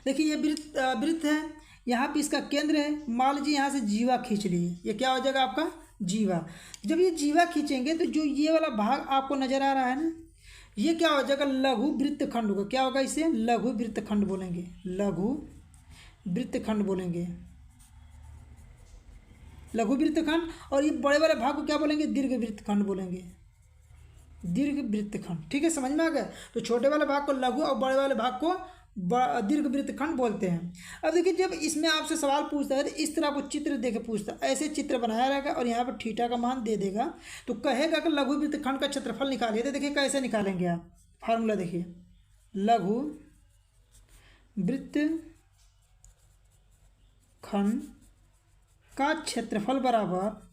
देखिए ये वृत्त है, यहाँ पे इसका केंद्र है, मान लीजिए यहाँ से जीवा खींच लिए, ये क्या हो जाएगा आपका जीवा। जब ये जीवा खींचेंगे तो जो ये वाला भाग आपको नजर आ रहा है ना, ये क्या हो जाएगा, लघु वृत्तखंड होगा। क्या होगा, इसे लघु वृत्तखंड बोलेंगे, लघु वृत्तखंड बोलेंगे, लघु वृत्तखंड। और ये बड़े वाले भाग को क्या बोलेंगे, दीर्घ वृत्तखंड बोलेंगे, दीर्घ वृत्तखंड। ठीक है, समझ में आ गया। तो छोटे वाले भाग को लघु और बड़े वाले भाग को दीर्घ वृत्तखंड बोलते हैं। अब देखिए जब इसमें आपसे सवाल पूछता है तो इस तरह आपको चित्र देके पूछता है, ऐसे चित्र बनाया रहेगा और यहाँ पर थीटा का मान दे देगा, तो कहेगा कि लघु वृत्तखंड का क्षेत्रफल निकालिए। तो देखिए कैसे निकालेंगे आप, फार्मूला देखिए, लघु वृत्तखंड का क्षेत्रफल बराबर,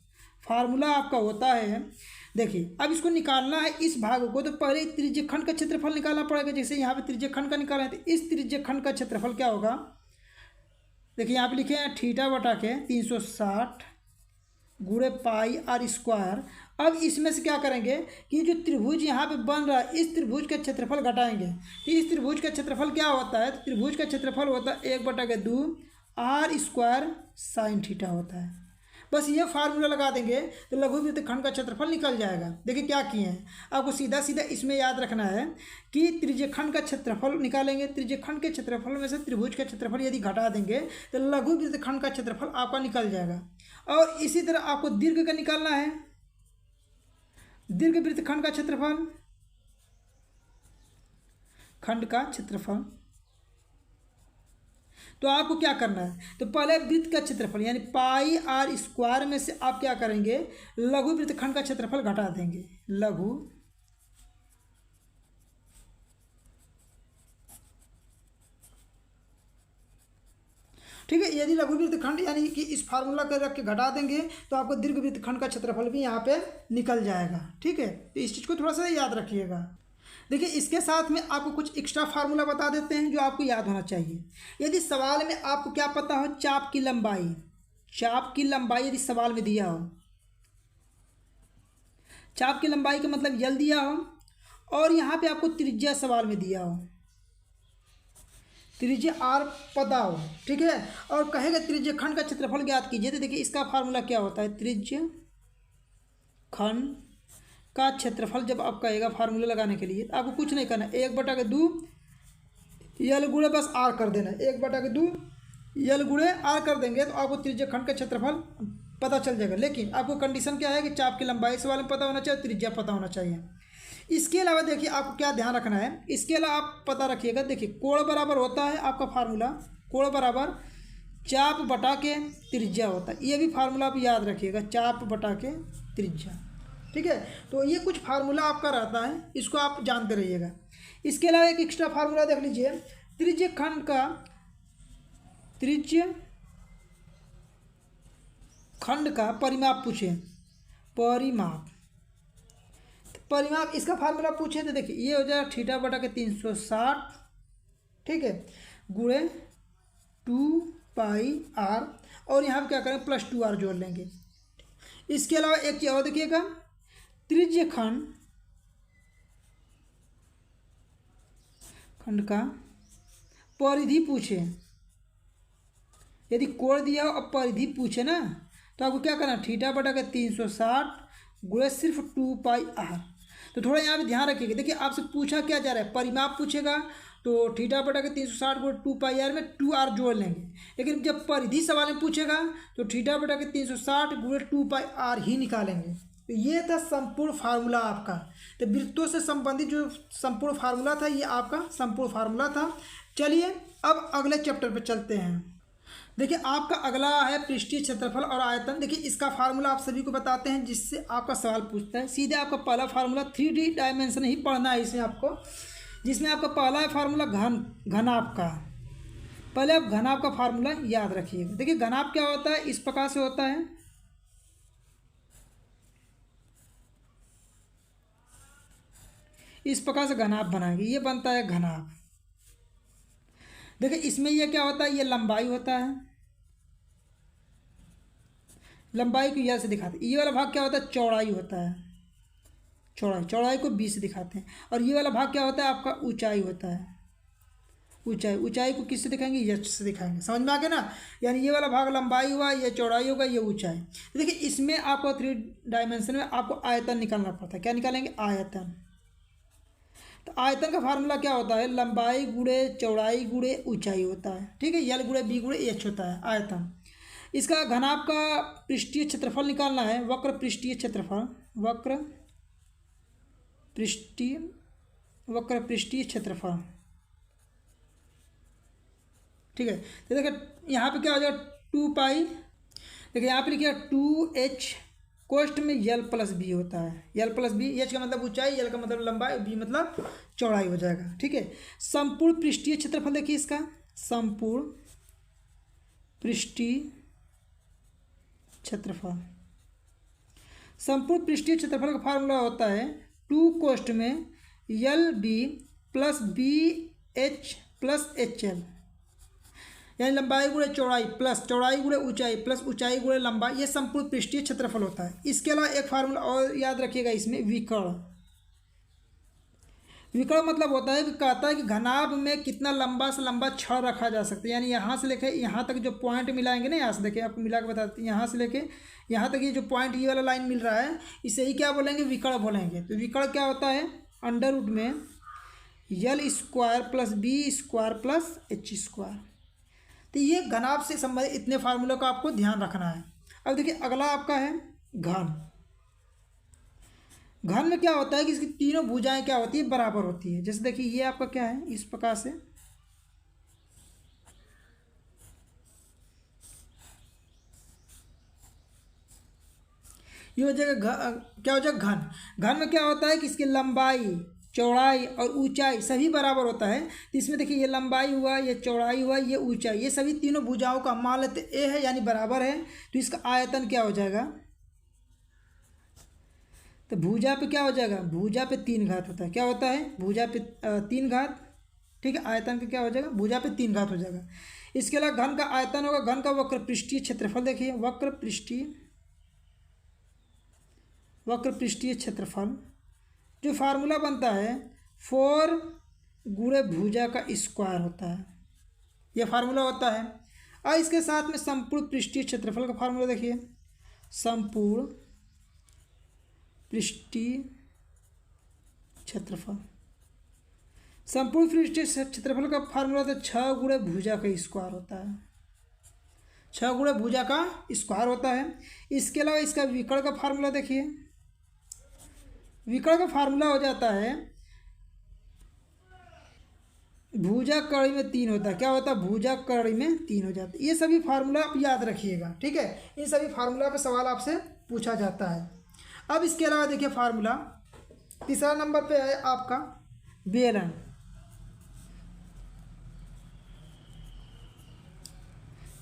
फार्मूला आपका होता है, देखिए अब इसको निकालना है इस भाग को, तो पहले त्रिज्यखंड का क्षेत्रफल निकालना पड़ेगा। जैसे यहाँ पे त्रिज्यखंड का निकाला है, तो इस त्रिज्यखंड का क्षेत्रफल क्या होगा, देखिए यहाँ पे लिखे हैं थीटा बटा के 360 गुणे पाई आर स्क्वायर। अब इसमें से क्या करेंगे कि जो त्रिभुज यहाँ पे बन रहा है, इस त्रिभुज का क्षेत्रफल घटाएंगे। तो इस त्रिभुज का क्षेत्रफल क्या होता है, तो त्रिभुज का क्षेत्रफल होता है 1/2 आर स्क्वायर साइन थीटा होता है। बस ये फार्मूला लगा देंगे तो लघु वृत्तखंड का क्षेत्रफल निकल जाएगा। देखिए क्या किए हैं, आपको सीधा सीधा इसमें याद रखना है कि त्रिज्यखंड का क्षेत्रफल निकालेंगे, त्रिज्यखंड के क्षेत्रफल में से त्रिभुज का क्षेत्रफल यदि घटा देंगे तो लघु वृत्तखंड का क्षेत्रफल आपका निकल जाएगा। और इसी तरह आपको दीर्घ का निकालना है, दीर्घ वृत्तखंड का क्षेत्रफल, खंड का क्षेत्रफल। तो आपको क्या करना है, तो पहले वृत्त का क्षेत्रफल यानी पाई आर स्क्वायर में से आप क्या करेंगे, लघु वृत्तखंड का क्षेत्रफल घटा देंगे, लघु ठीक है। यदि लघु वृत्तखंड यानी कि इस फार्मूला को रख के घटा देंगे तो आपको दीर्घ वृत्तखंड का क्षेत्रफल भी यहाँ पे निकल जाएगा। ठीक है, तो इस चीज़ को थोड़ा सा याद रखिएगा। देखिए इसके साथ में आपको कुछ एक्स्ट्रा फार्मूला बता देते हैं जो आपको याद होना चाहिए। यदि सवाल में आपको क्या पता हो, चाप की लंबाई, चाप की लंबाई यदि सवाल में दिया हो, चाप की लंबाई का मतलब यल दिया हो, और यहाँ पे आपको त्रिज्या सवाल में दिया हो, त्रिज्या आर पता हो, ठीक है, और कहेगा त्रिज्यखंड का क्षेत्रफल ज्ञात कीजिए। तो देखिए इसका फार्मूला क्या होता है, त्रिज्यखंड का क्षेत्रफल जब आप कहेगा फार्मूला लगाने के लिए, तो आपको कुछ नहीं करना, 1/2 यल गुणे बस आर कर देना, 1/2 यल गुणे आर कर देंगे तो आपको त्रिज्यखंड का क्षेत्रफल पता चल जाएगा। लेकिन आपको कंडीशन क्या है कि चाप की लंबाई सवाल में पता होना चाहिए, त्रिज्या पता होना चाहिए। इसके अलावा देखिए आपको क्या ध्यान रखना है, इसके अलावा आप पता रखिएगा, देखिए कोण बराबर होता है आपका फार्मूला, कोण बराबर चाप बटा के त्रिज्या होता है। ये भी फार्मूला आप याद रखिएगा, चाप बटा के त्रिज्या। ठीक है, तो ये कुछ फार्मूला आपका रहता है, इसको आप जानते रहिएगा। इसके अलावा एक एक्स्ट्रा फार्मूला देख लीजिए, त्रिज्यखंड का, त्रिज्यखंड का परिमाप पूछे, परिमाप, परिमाप इसका फार्मूला पूछे तो देखिए ये हो जाएगा थीटा बटा के 360, ठीक है, गुणे 2 पाई आर, और यहाँ पे क्या करें +2 आर जोड़ लेंगे। इसके अलावा एक चीज़ और देखिएगा, त्रिज्यखंड खंड का परिधि पूछे, यदि कोण दिया हो और परिधि पूछे ना, तो आपको क्या करना, थीटा बटा के 360 गुणे सिर्फ 2πr। तो थोड़ा यहाँ पे ध्यान रखिएगा। देखिए आपसे पूछा क्या जा रहा है, परिमाप पूछेगा तो थीटा बटा के 360 गुणे 2πr में 2r जोड़ लेंगे। लेकिन जब परिधि सवाल में पूछेगा तो थीटा बटा के 360 गुणे 2πr ही निकालेंगे। तो ये था संपूर्ण फार्मूला आपका। तो वृत्तों से संबंधित जो संपूर्ण फार्मूला था ये आपका संपूर्ण फार्मूला था। चलिए अब अगले चैप्टर पर चलते हैं। देखिए आपका अगला है पृष्ठीय क्षेत्रफल और आयतन। देखिए इसका फार्मूला आप सभी को बताते हैं जिससे आपका सवाल पूछता है। सीधे आपका पहला फार्मूला 3D डायमेंशन ही पढ़ना है इसमें आपको, जिसमें आपका पहला है फार्मूला घनाभ का। पहले आप घनाभ का फार्मूला याद रखिएगा। देखिए घनाभ क्या होता है, इस प्रकार से होता है, इस प्रकार से घनाभ बनाएंगे, ये बनता है घनाभ। देखिए इसमें ये क्या होता है, ये लंबाई होता है, लंबाई को यह से दिखाते हैं। ये वाला भाग क्या होता है, चौड़ाई होता है, चौड़ाई को 20 से दिखाते हैं। और ये वाला भाग क्या होता है, आपका ऊंचाई होता है, ऊंचाई को किससे दिखाएंगे, यश से दिखाएंगे। समझ में आ गया ना। यानी ये वाला भाग लंबाई हुआ, ये चौड़ाई होगा, ये ऊंचाई। तो देखिए इसमें आपको 3 डायमेंशन में आपको आयतन निकालना पड़ता है। क्या निकालेंगे, आयतन। तो आयतन का फार्मूला क्या होता है, लंबाई गुणे चौड़ाई गुणे ऊंचाई होता है। ठीक है, यल गुणे बी गुणे एच होता है आयतन। इसका घनाभ का पृष्ठीय क्षेत्रफल निकालना है, वक्र पृष्ठीय क्षेत्रफल, वक्र पृष्ठीय क्षेत्रफल। ठीक है, तो देखिए यहाँ पे क्या हो जाएगा, 2π। देखिए यहाँ पे लिखिए 2h कोष्ठ में यल प्लस बी होता है, यल प्लस बी, एच का मतलब ऊंचाई, यल का मतलब लंबाई, बी मतलब चौड़ाई हो जाएगा। ठीक है, संपूर्ण पृष्ठीय क्षेत्रफल देखिए इसका, संपूर्ण पृष्ठीय क्षेत्रफल, संपूर्ण पृष्ठीय क्षेत्रफल का फार्मूला होता है 2 कोष्ठ में L B plus B H plus H L, यानी लंबाई गुणे चौड़ाई प्लस चौड़ाई गुणे ऊंचाई प्लस ऊंचाई गुणे लंबाई, ये संपूर्ण पृष्ठीय क्षेत्रफल होता है। इसके अलावा एक फार्मूला और याद रखिएगा इसमें, विकर्ण। विकर्ण मतलब होता है कि कहता है कि घनाभ में कितना लंबा से लंबा छड़ रखा जा सकता है। यानी यहाँ से लेके यहाँ तक जो पॉइंट मिलाएंगे ना, यहाँ से देखिए आपको मिला के बताते हैं, यहाँ से लेके यहाँ तक ये जो पॉइंट, ये वाला लाइन मिल रहा है, इसे ही क्या बोलेंगे, विकर्ण बोलेंगे। तो विकर्ण क्या होता है, अंडर रूट में l square plus B square plus h square. तो ये घनाभ से संबंधित इतने फार्मूलों का आपको ध्यान रखना है। अब देखिए अगला आपका है घन। घन में क्या होता है कि इसकी तीनों भुजाएं क्या होती है, बराबर होती है। जैसे देखिए ये आपका क्या है, इस प्रकार से ये हो जाएगा क्या हो जाएगा, घन। घन में क्या होता है कि इसकी लंबाई चौड़ाई और ऊंचाई सभी बराबर होता है। तो इसमें देखिए ये लंबाई हुआ, ये चौड़ाई हुआ, ये ऊंचाई, ये सभी तीनों भुजाओं का मान लेते ए है यानी बराबर है। तो इसका आयतन क्या हो जाएगा, तो भुजा पे क्या हो जाएगा, भुजा पे 3 घात होता है। क्या होता है, भुजा पे 3 घात। ठीक है, आयतन का क्या हो जाएगा, भुजा पे 3 घात हो जाएगा। इसके अलावा घन का आयतन होगा, घन का वक्र पृष्ठीय क्षेत्रफल। देखिए वक्र पृष्ठीय क्षेत्रफल जो फार्मूला बनता है 4 गुणे भुजा का स्क्वायर होता है, यह फार्मूला होता है। और इसके साथ में संपूर्ण पृष्ठीय क्षेत्रफल का फार्मूला देखिए, संपूर्ण पृष्ठीय क्षेत्रफल, संपूर्ण पृष्ठीय क्षेत्रफल का फार्मूला तो 6 गुणे भुजा का स्क्वायर होता है, 6 गुणे भुजा का स्क्वायर होता है। इसके अलावा इसका विकर्ण का फार्मूला देखिए, विकर्ण का फार्मूला हो जाता है, भुजा कड़ी में 3 होता है। क्या होता है, भुजा कड़ी में 3 हो जाता है। ये सभी फार्मूला आप याद रखिएगा। ठीक है, इन सभी फार्मूला पे सवाल आपसे पूछा जाता है। अब इसके अलावा देखिए फार्मूला तीसरा नंबर पे है आपका बेलन।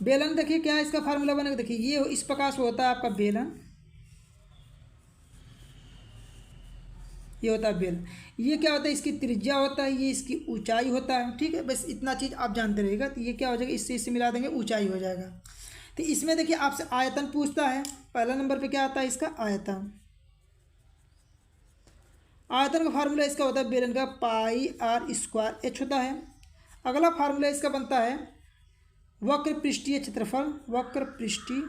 बेलन देखिए क्या है इसका फार्मूला बनेगा, देखिए ये इस प्रकार से होता है आपका बेलन, ये होता है बेलन। ये क्या होता है, इसकी त्रिज्या होता है, ये इसकी ऊंचाई होता है। ठीक है, बस इतना चीज़ आप जानते रहिएगा। तो ये क्या हो जाएगा, इससे मिला देंगे, ऊंचाई हो जाएगा। तो इसमें देखिए आपसे आयतन पूछता है, पहला नंबर पे क्या आता है इसका आयतन। आयतन का फार्मूला इसका होता है बेलन का पाई r स्क्वायर h होता है। अगला फार्मूला इसका बनता है वक्र पृष्ठीय क्षेत्रफल, वक्र पृष्ठीय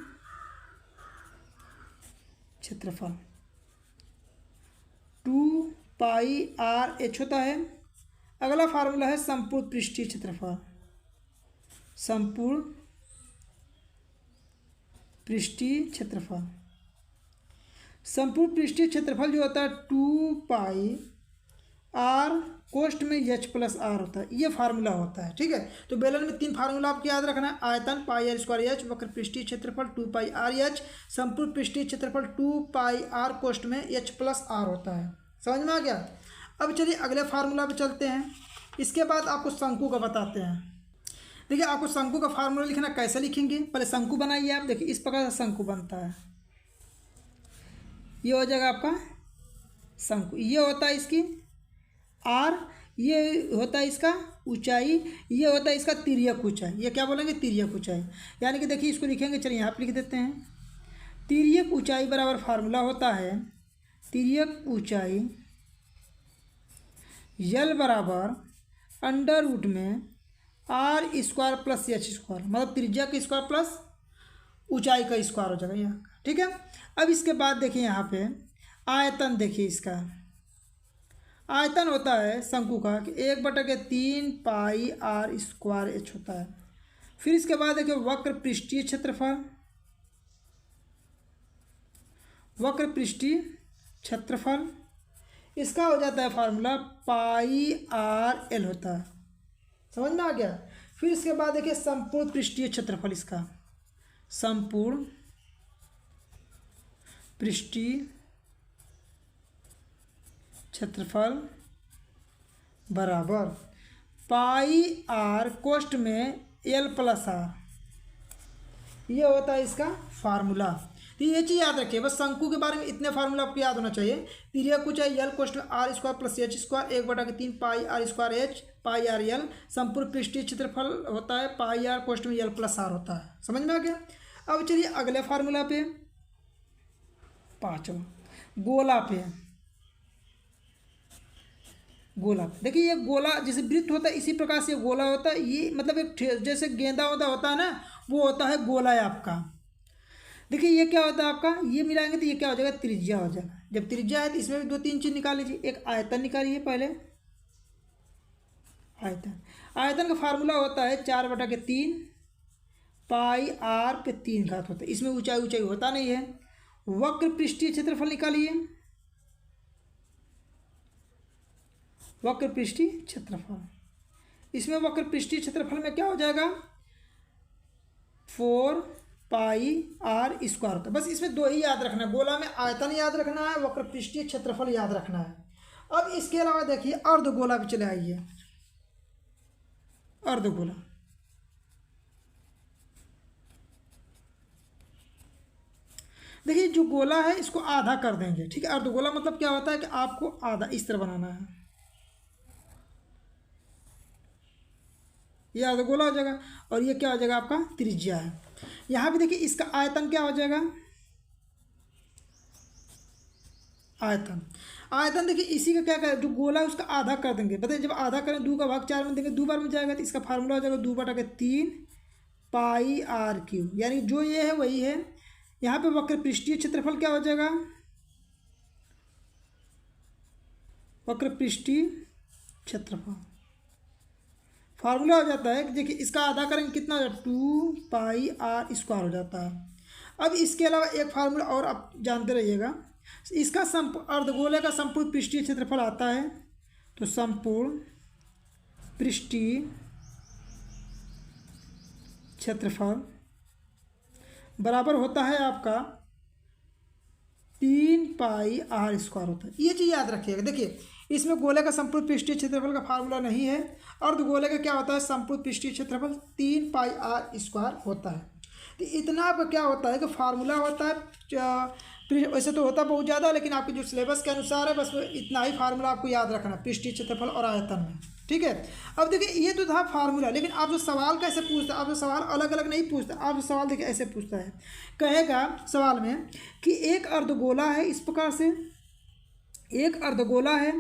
क्षेत्रफल 2πr(h) होता है। अगला फार्मूला है संपूर्ण पृष्ठीय क्षेत्रफल, संपूर्ण पृष्ठीय क्षेत्रफल। संपूर्ण पृष्ठीय क्षेत्रफल जो होता है 2πr कोष्ठ में h+r होता है, ये फार्मूला होता है। ठीक है, तो बेलन में 3 फार्मूला आपको याद रखना है। आयतन πr²h, वक्र पृष्ठीय क्षेत्रफल 2πr(h), संपूर्ण पृष्ठीय क्षेत्रफल 2πr कोष्ठ में h+r होता है। समझ में आ गया। अब चलिए अगले फार्मूला पे चलते हैं। इसके बाद आपको शंकु का बताते हैं। देखिए, आपको शंकु का फार्मूला लिखना कैसे लिखेंगे, पहले शंकु बनाइए आप। देखिए, इस प्रकार से शंकु बनता है। ये हो जाएगा आपका शंकु। ये होता है इसकी आर, ये होता है इसका ऊंचाई, ये होता है इसका तिर्यक ऊंचाई। ये क्या बोलेंगे, तिर्यक ऊंचाई। यानी कि देखिए इसको लिखेंगे, चलिए यहाँ पे लिख देते हैं। तिर्यक ऊंचाई बराबर फार्मूला होता है तिर्यक ऊंचाई यल बराबर अंडर रूट में r² + h², मतलब त्रिज्या का स्क्वायर प्लस ऊंचाई का स्क्वायर हो जाएगा यहाँ। ठीक है, अब इसके बाद देखिए यहाँ पे आयतन। देखिए इसका आयतन होता है शंकु का कि 1/3πr² होता है। फिर इसके बाद देखिए वक्र पृष्ठीय क्षेत्रफल, वक्र पृष्ठीय क्षेत्रफल इसका हो जाता है फार्मूला πrl होता है। समझ में आ गया। फिर इसके बाद देखिए संपूर्ण पृष्ठीय क्षेत्रफल, इसका संपूर्ण पृष्ठीय क्षेत्रफल बराबर πr कोष्ठ में l+r, ये होता है इसका फार्मूला। तो ये चीज़ याद रखिए, बस शंकु के बारे में इतने फार्मूला आपको याद होना चाहिए। तिर्यक ऊंचाई यल कोष्ठ में r² + h², 1/3πr²h πrl। संपूर्ण पृष्ठीय क्षेत्रफल होता है πr कोष्ठ में l+r होता है। समझ में आ गया। अब चलिए अगले फार्मूला पे, 5वां गोला पे। गोला देखिए, ये गोला जैसे वृत्त होता है इसी प्रकार से गोला होता है। ये मतलब एक जैसे गेंदा होता है ना, वो होता है गोला है आपका। देखिए ये क्या होता है आपका, ये मिलाएंगे तो ये क्या हो जाएगा, त्रिज्या हो जाएगा। जब त्रिज्या है तो इसमें भी 2-3 चीज़ निकाल लीजिए। एक आयतन निकालिए पहले। आयतन का फार्मूला होता है 4/3 πr/3 होता है। इसमें ऊंचाई होता नहीं है। वक्र पृष्ठीय क्षेत्रफल निकालिए, वक्र पृष्ठीय क्षेत्रफल। इसमें वक्र पृष्ठीय क्षेत्रफल में क्या हो जाएगा, 4πr² होता है। बस इसमें 2 ही याद रखना है, गोला में आयतन याद रखना है, वक्र पृष्ठीय क्षेत्रफल याद रखना है। अब इसके अलावा देखिए अर्धगोला पे चले आइए। अर्धगोला, देखिए जो गोला है इसको आधा कर देंगे। ठीक है, अर्धगोला मतलब क्या होता है कि आपको आधा इस तरह बनाना है। ये अर्धगोला हो जाएगा और ये क्या हो जाएगा आपका त्रिज्या है। यहाँ पे देखिए इसका आयतन क्या हो जाएगा, आयतन देखिए इसी का क्या करें, जो गोला है उसका आधा कर देंगे। बताइए जब आधा करें 2/4 में देंगे, 2 बार में जाएगा तो इसका फार्मूला हो जाएगा 2/3 πr³। यानी जो ये है वही है। यहाँ पे वक्र पृष्ठीय क्षेत्रफल क्या हो जाएगा, वक्र पृष्ठीय क्षेत्रफल फार्मूला हो जाता है कि देखिए इसका आधा करेंगे कितना, 2πr² हो जाता है। अब इसके अलावा एक फार्मूला और आप जानते रहिएगा, इसका अर्धगोले का संपूर्ण पृष्ठीय क्षेत्रफल आता है। तो संपूर्ण पृष्ठीय क्षेत्रफल बराबर होता है आपका 3πr² होता है। ये चीज़ याद रखिएगा। देखिए इसमें गोले का संपूर्ण पृष्ठीय क्षेत्रफल का फार्मूला नहीं है। अर्धगोले का क्या होता है, संपूर्ण पृष्ठीय क्षेत्रफल 3πr² होता है। तो इतना आपका क्या होता है कि फार्मूला होता है, वैसे तो होता बहुत ज़्यादा, लेकिन आपके जो सिलेबस के अनुसार है बस इतना ही फार्मूला आपको याद रखना है पृष्ठीय क्षेत्रफल और आयतन में। ठीक है, अब देखिए ये तो था फार्मूला, लेकिन आप जो सवाल कैसे पूछते हैं, आप जो सवाल अलग अलग नहीं पूछते, आप जो सवाल देखिए ऐसे पूछता है, कहेगा सवाल में कि एक अर्धगोला है, इस प्रकार से एक अर्धगोला है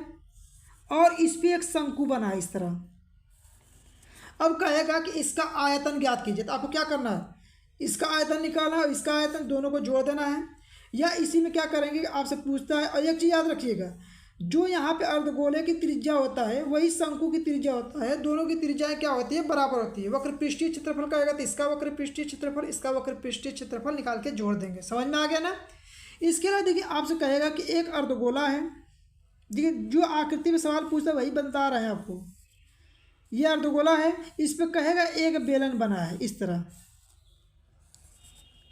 और इस पर एक शंकु बना है इस तरह। अब कहेगा कि इसका आयतन ज्ञात कीजिए, तो आपको क्या करना है, इसका आयतन निकालना है और इसका आयतन, दोनों को जोड़ देना है। या इसी में क्या करेंगे, आपसे पूछता है, और एक चीज़ याद रखिएगा, जो यहाँ पे अर्धगोले की त्रिज्या होता है वही शंकु की त्रिज्या होता है, दोनों की त्रिज्याएं क्या होती है, बराबर होती है। वक्र पृष्ठीय क्षेत्रफल कहेगा तो इसका वक्र पृष्ठीय क्षेत्रफल, इसका वक्र पृष्ठीय क्षेत्रफल निकाल के जोड़ देंगे। समझ में आ गया ना। इसके अलावा देखिए आपसे कहेगा कि एक अर्धगोला है, देखिए जो आकृति में सवाल पूछता है वही बता रहे हैं आपको। ये अर्धगोला है, इस पर कहेगा एक बेलन बना है, इस तरह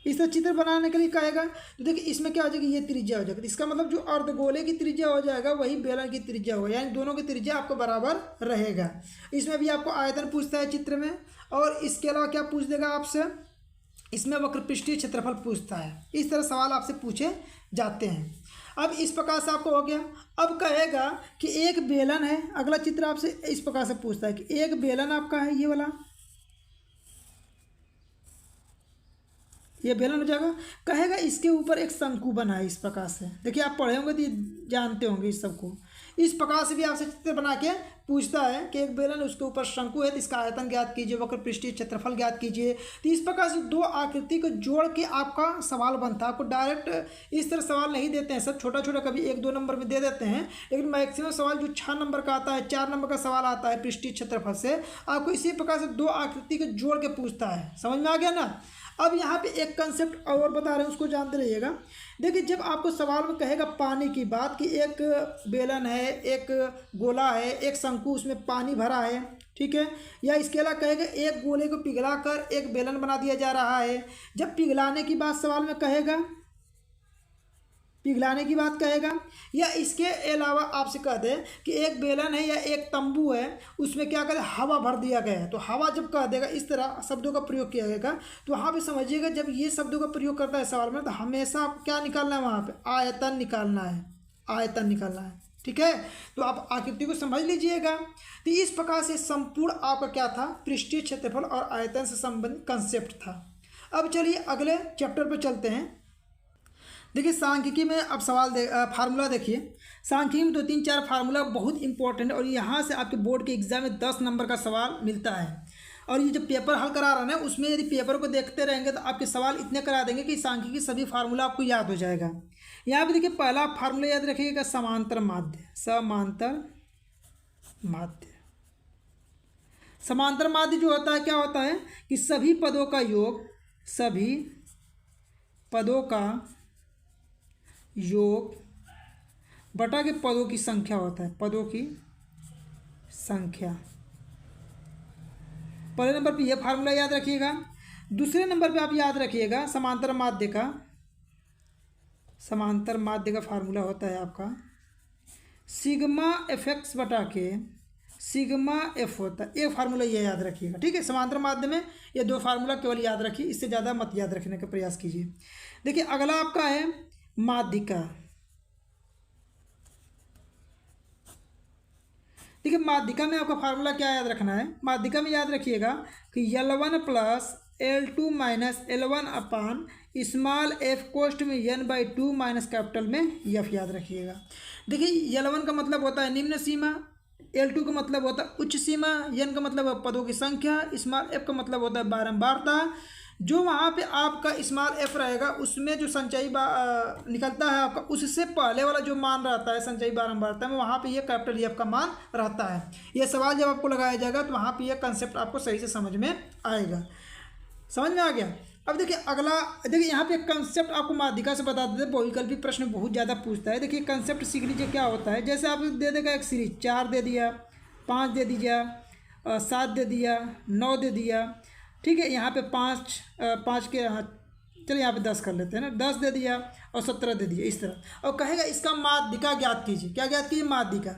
चित्र बनाने के लिए कहेगा। तो देखिए इसमें क्या हो जाएगा, ये त्रिज्या हो जाएगा, इसका मतलब जो अर्धगोले की त्रिज्या हो जाएगा वही बेलन की त्रिज्या होगा, यानी दोनों की त्रिज्या आपको बराबर रहेगा। इसमें भी आपको आयतन पूछता है चित्र में, और इसके अलावा क्या पूछ देगा आपसे, इसमें वक्र पृष्ठीय क्षेत्रफल पूछता है। इस तरह सवाल आपसे पूछे जाते हैं। अब इस प्रकार से आपको हो गया। अब कहेगा कि एक बेलन है, अगला चित्र आपसे इस प्रकार से पूछता है कि एक बेलन आपका है, ये वाला, ये बेलन हो जाएगा। कहेगा इसके ऊपर एक शंकु बना है, इस प्रकार से। देखिए आप पढ़े होंगे तो जानते होंगे इस सबको। इस प्रकार से भी आपसे चित्र बना के पूछता है कि एक बेलन, उसके ऊपर शंकु है, तो इसका आयतन ज्ञात कीजिए, वक्र पृष्ठीय क्षेत्रफल ज्ञात कीजिए। तो इस प्रकार से दो आकृति को जोड़ के आपका सवाल बनता है। आपको डायरेक्ट इस तरह सवाल नहीं देते हैं, सब छोटा छोटा कभी 1-2 नंबर में दे देते हैं, लेकिन मैक्सिमम सवाल जो 6 नंबर का आता है, 4 नंबर का सवाल आता है पृष्ठीय क्षेत्रफल से, आपको इसी प्रकार से दो आकृति को जोड़ के पूछता है। समझ में आ गया ना। अब यहाँ पे एक कंसेप्ट और बता रहे हैं, उसको जानते रहिएगा। देखिए जब आपको सवाल में कहेगा पानी की बात, कि एक बेलन है, एक गोला है, एक शंकु, उसमें पानी भरा है, ठीक है, या इसके अलावा कहेगा एक गोले को पिघलाकर एक बेलन बना दिया जा रहा है। जब पिघलाने की बात सवाल में कहेगा, पिघलाने की बात कहेगा, या इसके अलावा आपसे कह दे कि एक बेलन है या एक तंबू है, उसमें क्या कहते हैं, हवा भर दिया गया है। तो हवा जब कह देगा, इस तरह शब्दों का प्रयोग किया जाएगा, तो वहाँ पे समझिएगा जब ये शब्दों का प्रयोग करता है सवाल में, तो हमेशा आपको क्या निकालना है, वहाँ पे आयतन निकालना है, आयतन निकालना है, ठीक है। तो आप आकृति को समझ लीजिएगा। तो इस प्रकार से संपूर्ण आपका क्या था, पृष्ठीय क्षेत्रफल और आयतन से संबंधित कंसेप्ट था। अब चलिए अगले चैप्टर पर चलते हैं। देखिए सांख्यिकी में अब सवाल फार्मूला देखिए। सांख्यिकी में 2-3-4 फार्मूला बहुत इंपॉर्टेंट है, और यहाँ से आपके बोर्ड के एग्जाम में 10 नंबर का सवाल मिलता है। और ये जो पेपर हल करा रहा है ना, उसमें यदि पेपर को देखते रहेंगे तो आपके सवाल इतने करा देंगे कि सांख्यिकी सभी फार्मूला आपको याद हो जाएगा। यहाँ पे देखिए पहला फार्मूला याद रखिएगा, समांतर माध्य। समांतर माध्य, समांतर माध्य जो होता है क्या होता है कि सभी पदों का योग, सभी पदों का योग बटा के पदों की संख्या होता है, पदों की संख्या। पहले नंबर पे ये फार्मूला याद रखिएगा। दूसरे नंबर पे आप याद रखिएगा समांतर माध्य का, समांतर माध्य का फार्मूला होता है आपका सिग्मा एफ एक्स बटा के सिग्मा एफ होता है। एक फार्मूला ये याद रखिएगा, ठीक है। समांतर माध्य में ये 2 फार्मूला केवल याद रखिए, इससे ज़्यादा मत याद रखने का प्रयास कीजिए। देखिए अगला आपका है माध्यिका। देखिए माध्यिका में आपका फार्मूला क्या याद रखना है, माध्यिका में याद रखिएगा कि L1 + L2 - L1 अपान स्मॉल f कोष्ठ में n/2 माइनस कैपिटल में f याद रखिएगा। देखिए L1 का मतलब होता है निम्न सीमा, L2 का मतलब होता है उच्च सीमा, n का मतलब है पदों की संख्या, स्मॉल f का मतलब होता है बारंबारता। जो वहाँ पे आपका स्मॉल f रहेगा उसमें जो संचयी निकलता है आपका, उससे पहले वाला जो मान रहता है संचयी बारंबारता में, वहाँ पे ये कैपिटल F का मान रहता है। ये सवाल जब आपको लगाया जाएगा तो वहाँ पे ये कंसेप्ट आपको सही से समझ में आएगा। समझ में आ गया। अब देखिए अगला, देखिए यहाँ पे कंसेप्ट आपको माध्यिका से बता देते हैं, बहुविकल्पी प्रश्न बहुत ज़्यादा पूछता है। देखिए कंसेप्ट सीख लीजिए क्या होता है। जैसे आप दे देगा एक सीरीज, 4 दे दिया, 5 दे दिया, 7 दे दिया, 9 दे दिया, ठीक है। यहाँ पे 5 के, हाँ चलिए यहाँ पे 10 कर लेते हैं ना, 10 दे दिया और 17 दे दिया, इस तरह। और कहेगा इसका माध्यिका ज्ञात कीजिए। क्या ज्ञात कीजिए, माध्यिका।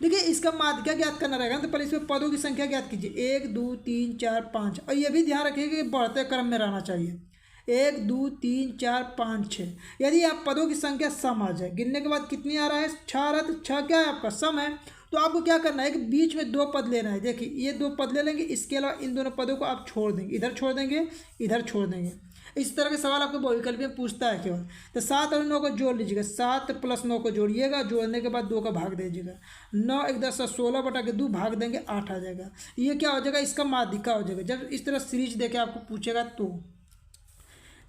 देखिए इसका माध्यिका ज्ञात करना रहेगा तो पहले इसमें पदों की संख्या ज्ञात कीजिए, 1 2 3 4 5। और ये भी ध्यान रखिएगा कि बढ़ते क्रम में रहना चाहिए, 1 2 3 4 5 6। यदि आप पदों की संख्या सम आ जाए, गिनने के बाद कितनी आ रहा है, 6 आ रहा है, तो 6 क्या है आपका सम है। तो आपको क्या करना है कि बीच में 2 पद लेना है। देखिए ये 2 पद ले लेंगे, इसके अलावा इन दोनों पदों को आप छोड़ देंगे, इधर छोड़ देंगे, इधर छोड़ देंगे। इस तरह के सवाल आपको बहुविकल्पी में पूछता है केवल। तो 7 और 9 को जोड़ लीजिएगा, 7 + 9 को जोड़िएगा, जोड़ने के बाद 2 का भाग दीजिएगा, 9 × 10 = 16 बटा के 2 भाग देंगे 8 आ जाएगा। ये क्या हो जाएगा, इसका माध्यिका हो जाएगा जब इस तरह सीरीज देके आपको पूछेगा तो।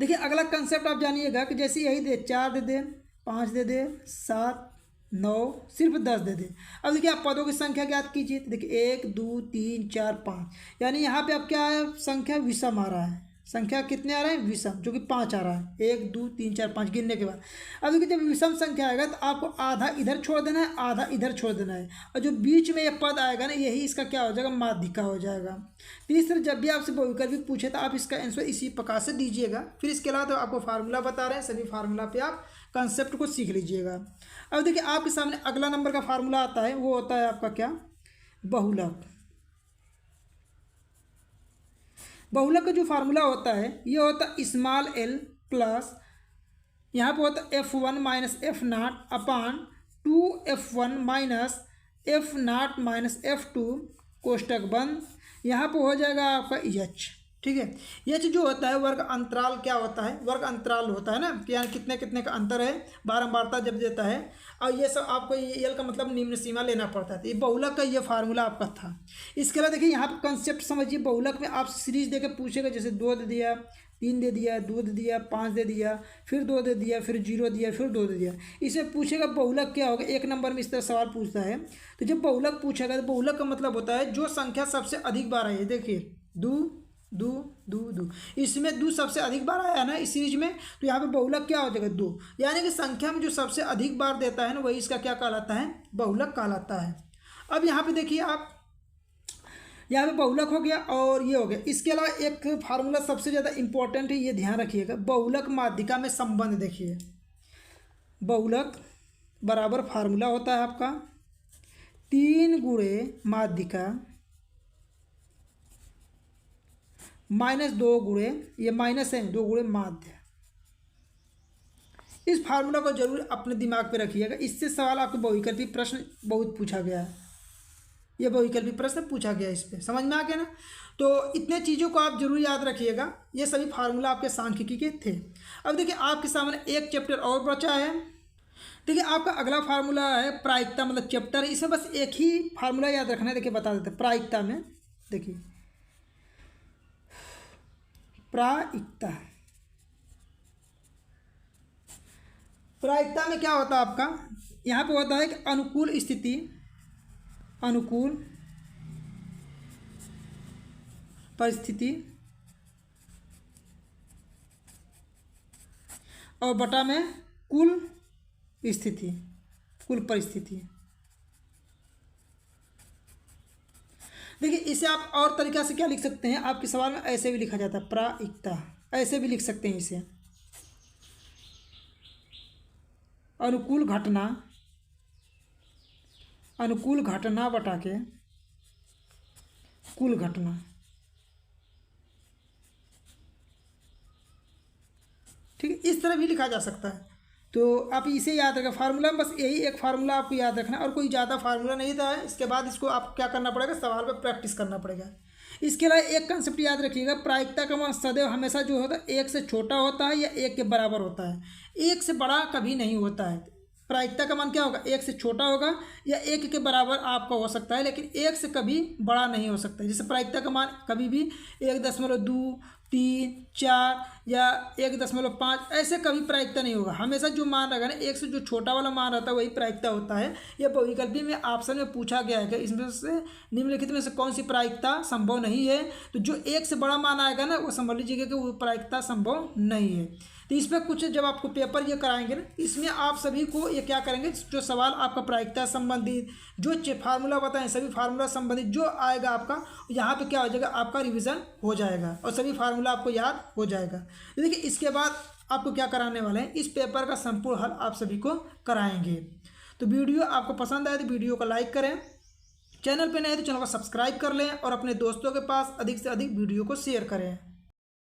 देखिए अगला कंसेप्ट आप जानिएगा कि जैसे यही दे 4 दे दे, 5 दे दे, 7, 9, सिर्फ 10 दे दे। अब देखिए आप पदों की संख्या ज्ञात कीजिए। देखिए 1, 2, 3, 4, 5, यानी यहाँ पे अब क्या है, संख्या विषम आ रहा है। संख्या कितने आ रहे हैं, विषम, जो कि 5 आ रहा है। 1, 2, 3, 4, 5 गिनने के बाद अब देखिए जब विषम संख्या आएगा तो आपको आधा इधर छोड़ देना है, आधा इधर छोड़ देना है, और जो बीच में ये पद आएगा ना, यही इसका क्या हो जाएगा, माध्यिका हो जाएगा। तीसरा, जब भी आपसे बहुविकल्पी पूछे तो आप इसका आंसर इसी प्रकार से दीजिएगा। फिर इसके अलावा तो आपको फार्मूला बता रहे हैं, सभी फार्मूला पे आप कंसेप्ट को सीख लीजिएगा। अब देखिए आपके सामने अगला नंबर का फार्मूला आता है, वो होता है आपका क्या, बहुलक। बहुलक का जो फार्मूला होता है ये होता है स्मॉल l प्लस यहाँ पे होता है f1 - f0 अपान 2f1 - f0 - f2 कोष्टक बंद। यहाँ पे हो जाएगा आपका h, ठीक है। h जो होता है वर्ग अंतराल, क्या होता है, वर्ग अंतराल होता है ना, कि यहाँ कितने कितने का अंतर है, बारंबारता जब देता है। और ये सब आपको ये l का मतलब निम्न सीमा लेना पड़ता है। तो ये बहुलक का ये फार्मूला आपका था। इसके अलावा देखिए यहाँ पे कंसेप्ट समझिए, बहुलक में आप सीरीज देकर पूछेगा, जैसे 2 दे दिया, 3 दे दिया, 2 दे दिया, 5 दे दिया, फिर 2 दे दिया, फिर 0 दिया, फिर 2 दे दिया। इसमें पूछेगा बहुलक क्या होगा, 1 नंबर में इस तरह सवाल पूछता है। तो जब बहुलक पूछेगा तो बहुलक का मतलब होता है जो संख्या सबसे अधिक बार आई है। देखिए 2, 2, 2, 2, इसमें 2 सबसे अधिक बार आया है ना इस सीरीज में, तो यहाँ पे बहुलक क्या हो जाएगा, 2। यानी कि संख्या में जो सबसे अधिक बार देता है ना, वही इसका क्या कहलाता है, बहुलक कहलाता है। अब यहाँ पे देखिए आप, यहाँ पे बहुलक हो गया और ये हो गया। इसके अलावा एक फार्मूला सबसे ज़्यादा इंपॉर्टेंट है, ये ध्यान रखिएगा, बहुलक माध्यिका में संबंध। देखिए बहुलक बराबर फार्मूला होता है आपका 3 × माध्यिका -2 × ये माइनस है, 2 × माध्य। इस फार्मूला को जरूर अपने दिमाग पे रखिएगा, इससे सवाल आपके बहुविकल्पी प्रश्न बहुत पूछा गया है। ये बहुविकल्पी प्रश्न पूछा गया, इस पर समझ में आ गया ना। तो इतने चीज़ों को आप जरूर याद रखिएगा, ये सभी फार्मूला आपके सांख्यिकी के थे। अब देखिए आपके सामने एक चैप्टर और बचा है। देखिए आपका अगला फार्मूला है प्रायिकता, मतलब चैप्टर, इसमें बस एक ही फार्मूला याद रखना है। देखिए बता देते हैं प्रायिकता में, देखिए प्रायिकता, प्रायिकता में क्या होता है आपका, यहाँ पे होता है कि अनुकूल स्थिति, अनुकूल परिस्थिति और बटा में कुल स्थिति, कुल परिस्थिति। देखिए इसे आप और तरीक़ा से क्या लिख सकते हैं, आपके सवाल में ऐसे भी लिखा जाता है प्रायिकता, ऐसे भी लिख सकते हैं इसे, अनुकूल घटना, अनुकूल घटना बटा के कुल घटना, ठीक है, इस तरह भी लिखा जा सकता है। तो आप इसे याद रखें, फार्मूला में बस यही एक फार्मूला आपको याद रखना, और कोई ज़्यादा फार्मूला नहीं था। इसके बाद इसको आप क्या करना पड़ेगा, सवाल पे प्रैक्टिस करना पड़ेगा। इसके अलावा एक कंसेप्ट याद रखिएगा, प्रायिकता का मान सदैव हमेशा जो होता है 1 से छोटा होता है या 1 के बराबर होता है, 1 से बड़ा कभी नहीं होता है। प्रायिकता का मान क्या होगा, 1 से छोटा होगा या 1 के बराबर आपका हो सकता है, लेकिन 1 से कभी बड़ा नहीं हो सकता है। जैसे प्रायिकता का मान कभी भी 1.2, 3, 4 या 1.5 ऐसे कभी प्रायिकता नहीं होगा। हमेशा जो मान रहेगा ना, 1 से जो छोटा वाला मान रहता है वही प्रायिकता होता है। यह बहुविकल्पी में ऑप्शन में पूछा गया है कि इसमें से निम्नलिखित में से कौन सी प्रायिकता संभव नहीं है। तो जो 1 से बड़ा मान आएगा ना, वो समझ लीजिएगा कि वो प्रायिकता संभव नहीं है। तो इस पर कुछ जब आपको पेपर ये कराएंगे ना, इसमें आप सभी को ये क्या करेंगे, जो सवाल आपका प्रायिकता संबंधित जो फार्मूला बताएं, सभी फार्मूला संबंधित जो आएगा आपका, यहाँ पे क्या हो जाएगा, आपका रिवीजन हो जाएगा और सभी फार्मूला आपको याद हो जाएगा। तो देखिए इसके बाद आपको क्या कराने वाले हैं, इस पेपर का संपूर्ण हल आप सभी को कराएंगे। तो वीडियो आपको पसंद आए तो वीडियो को लाइक करें, चैनल पर नए तो चैनल को सब्सक्राइब कर लें और अपने दोस्तों के पास अधिक से अधिक वीडियो को शेयर करें।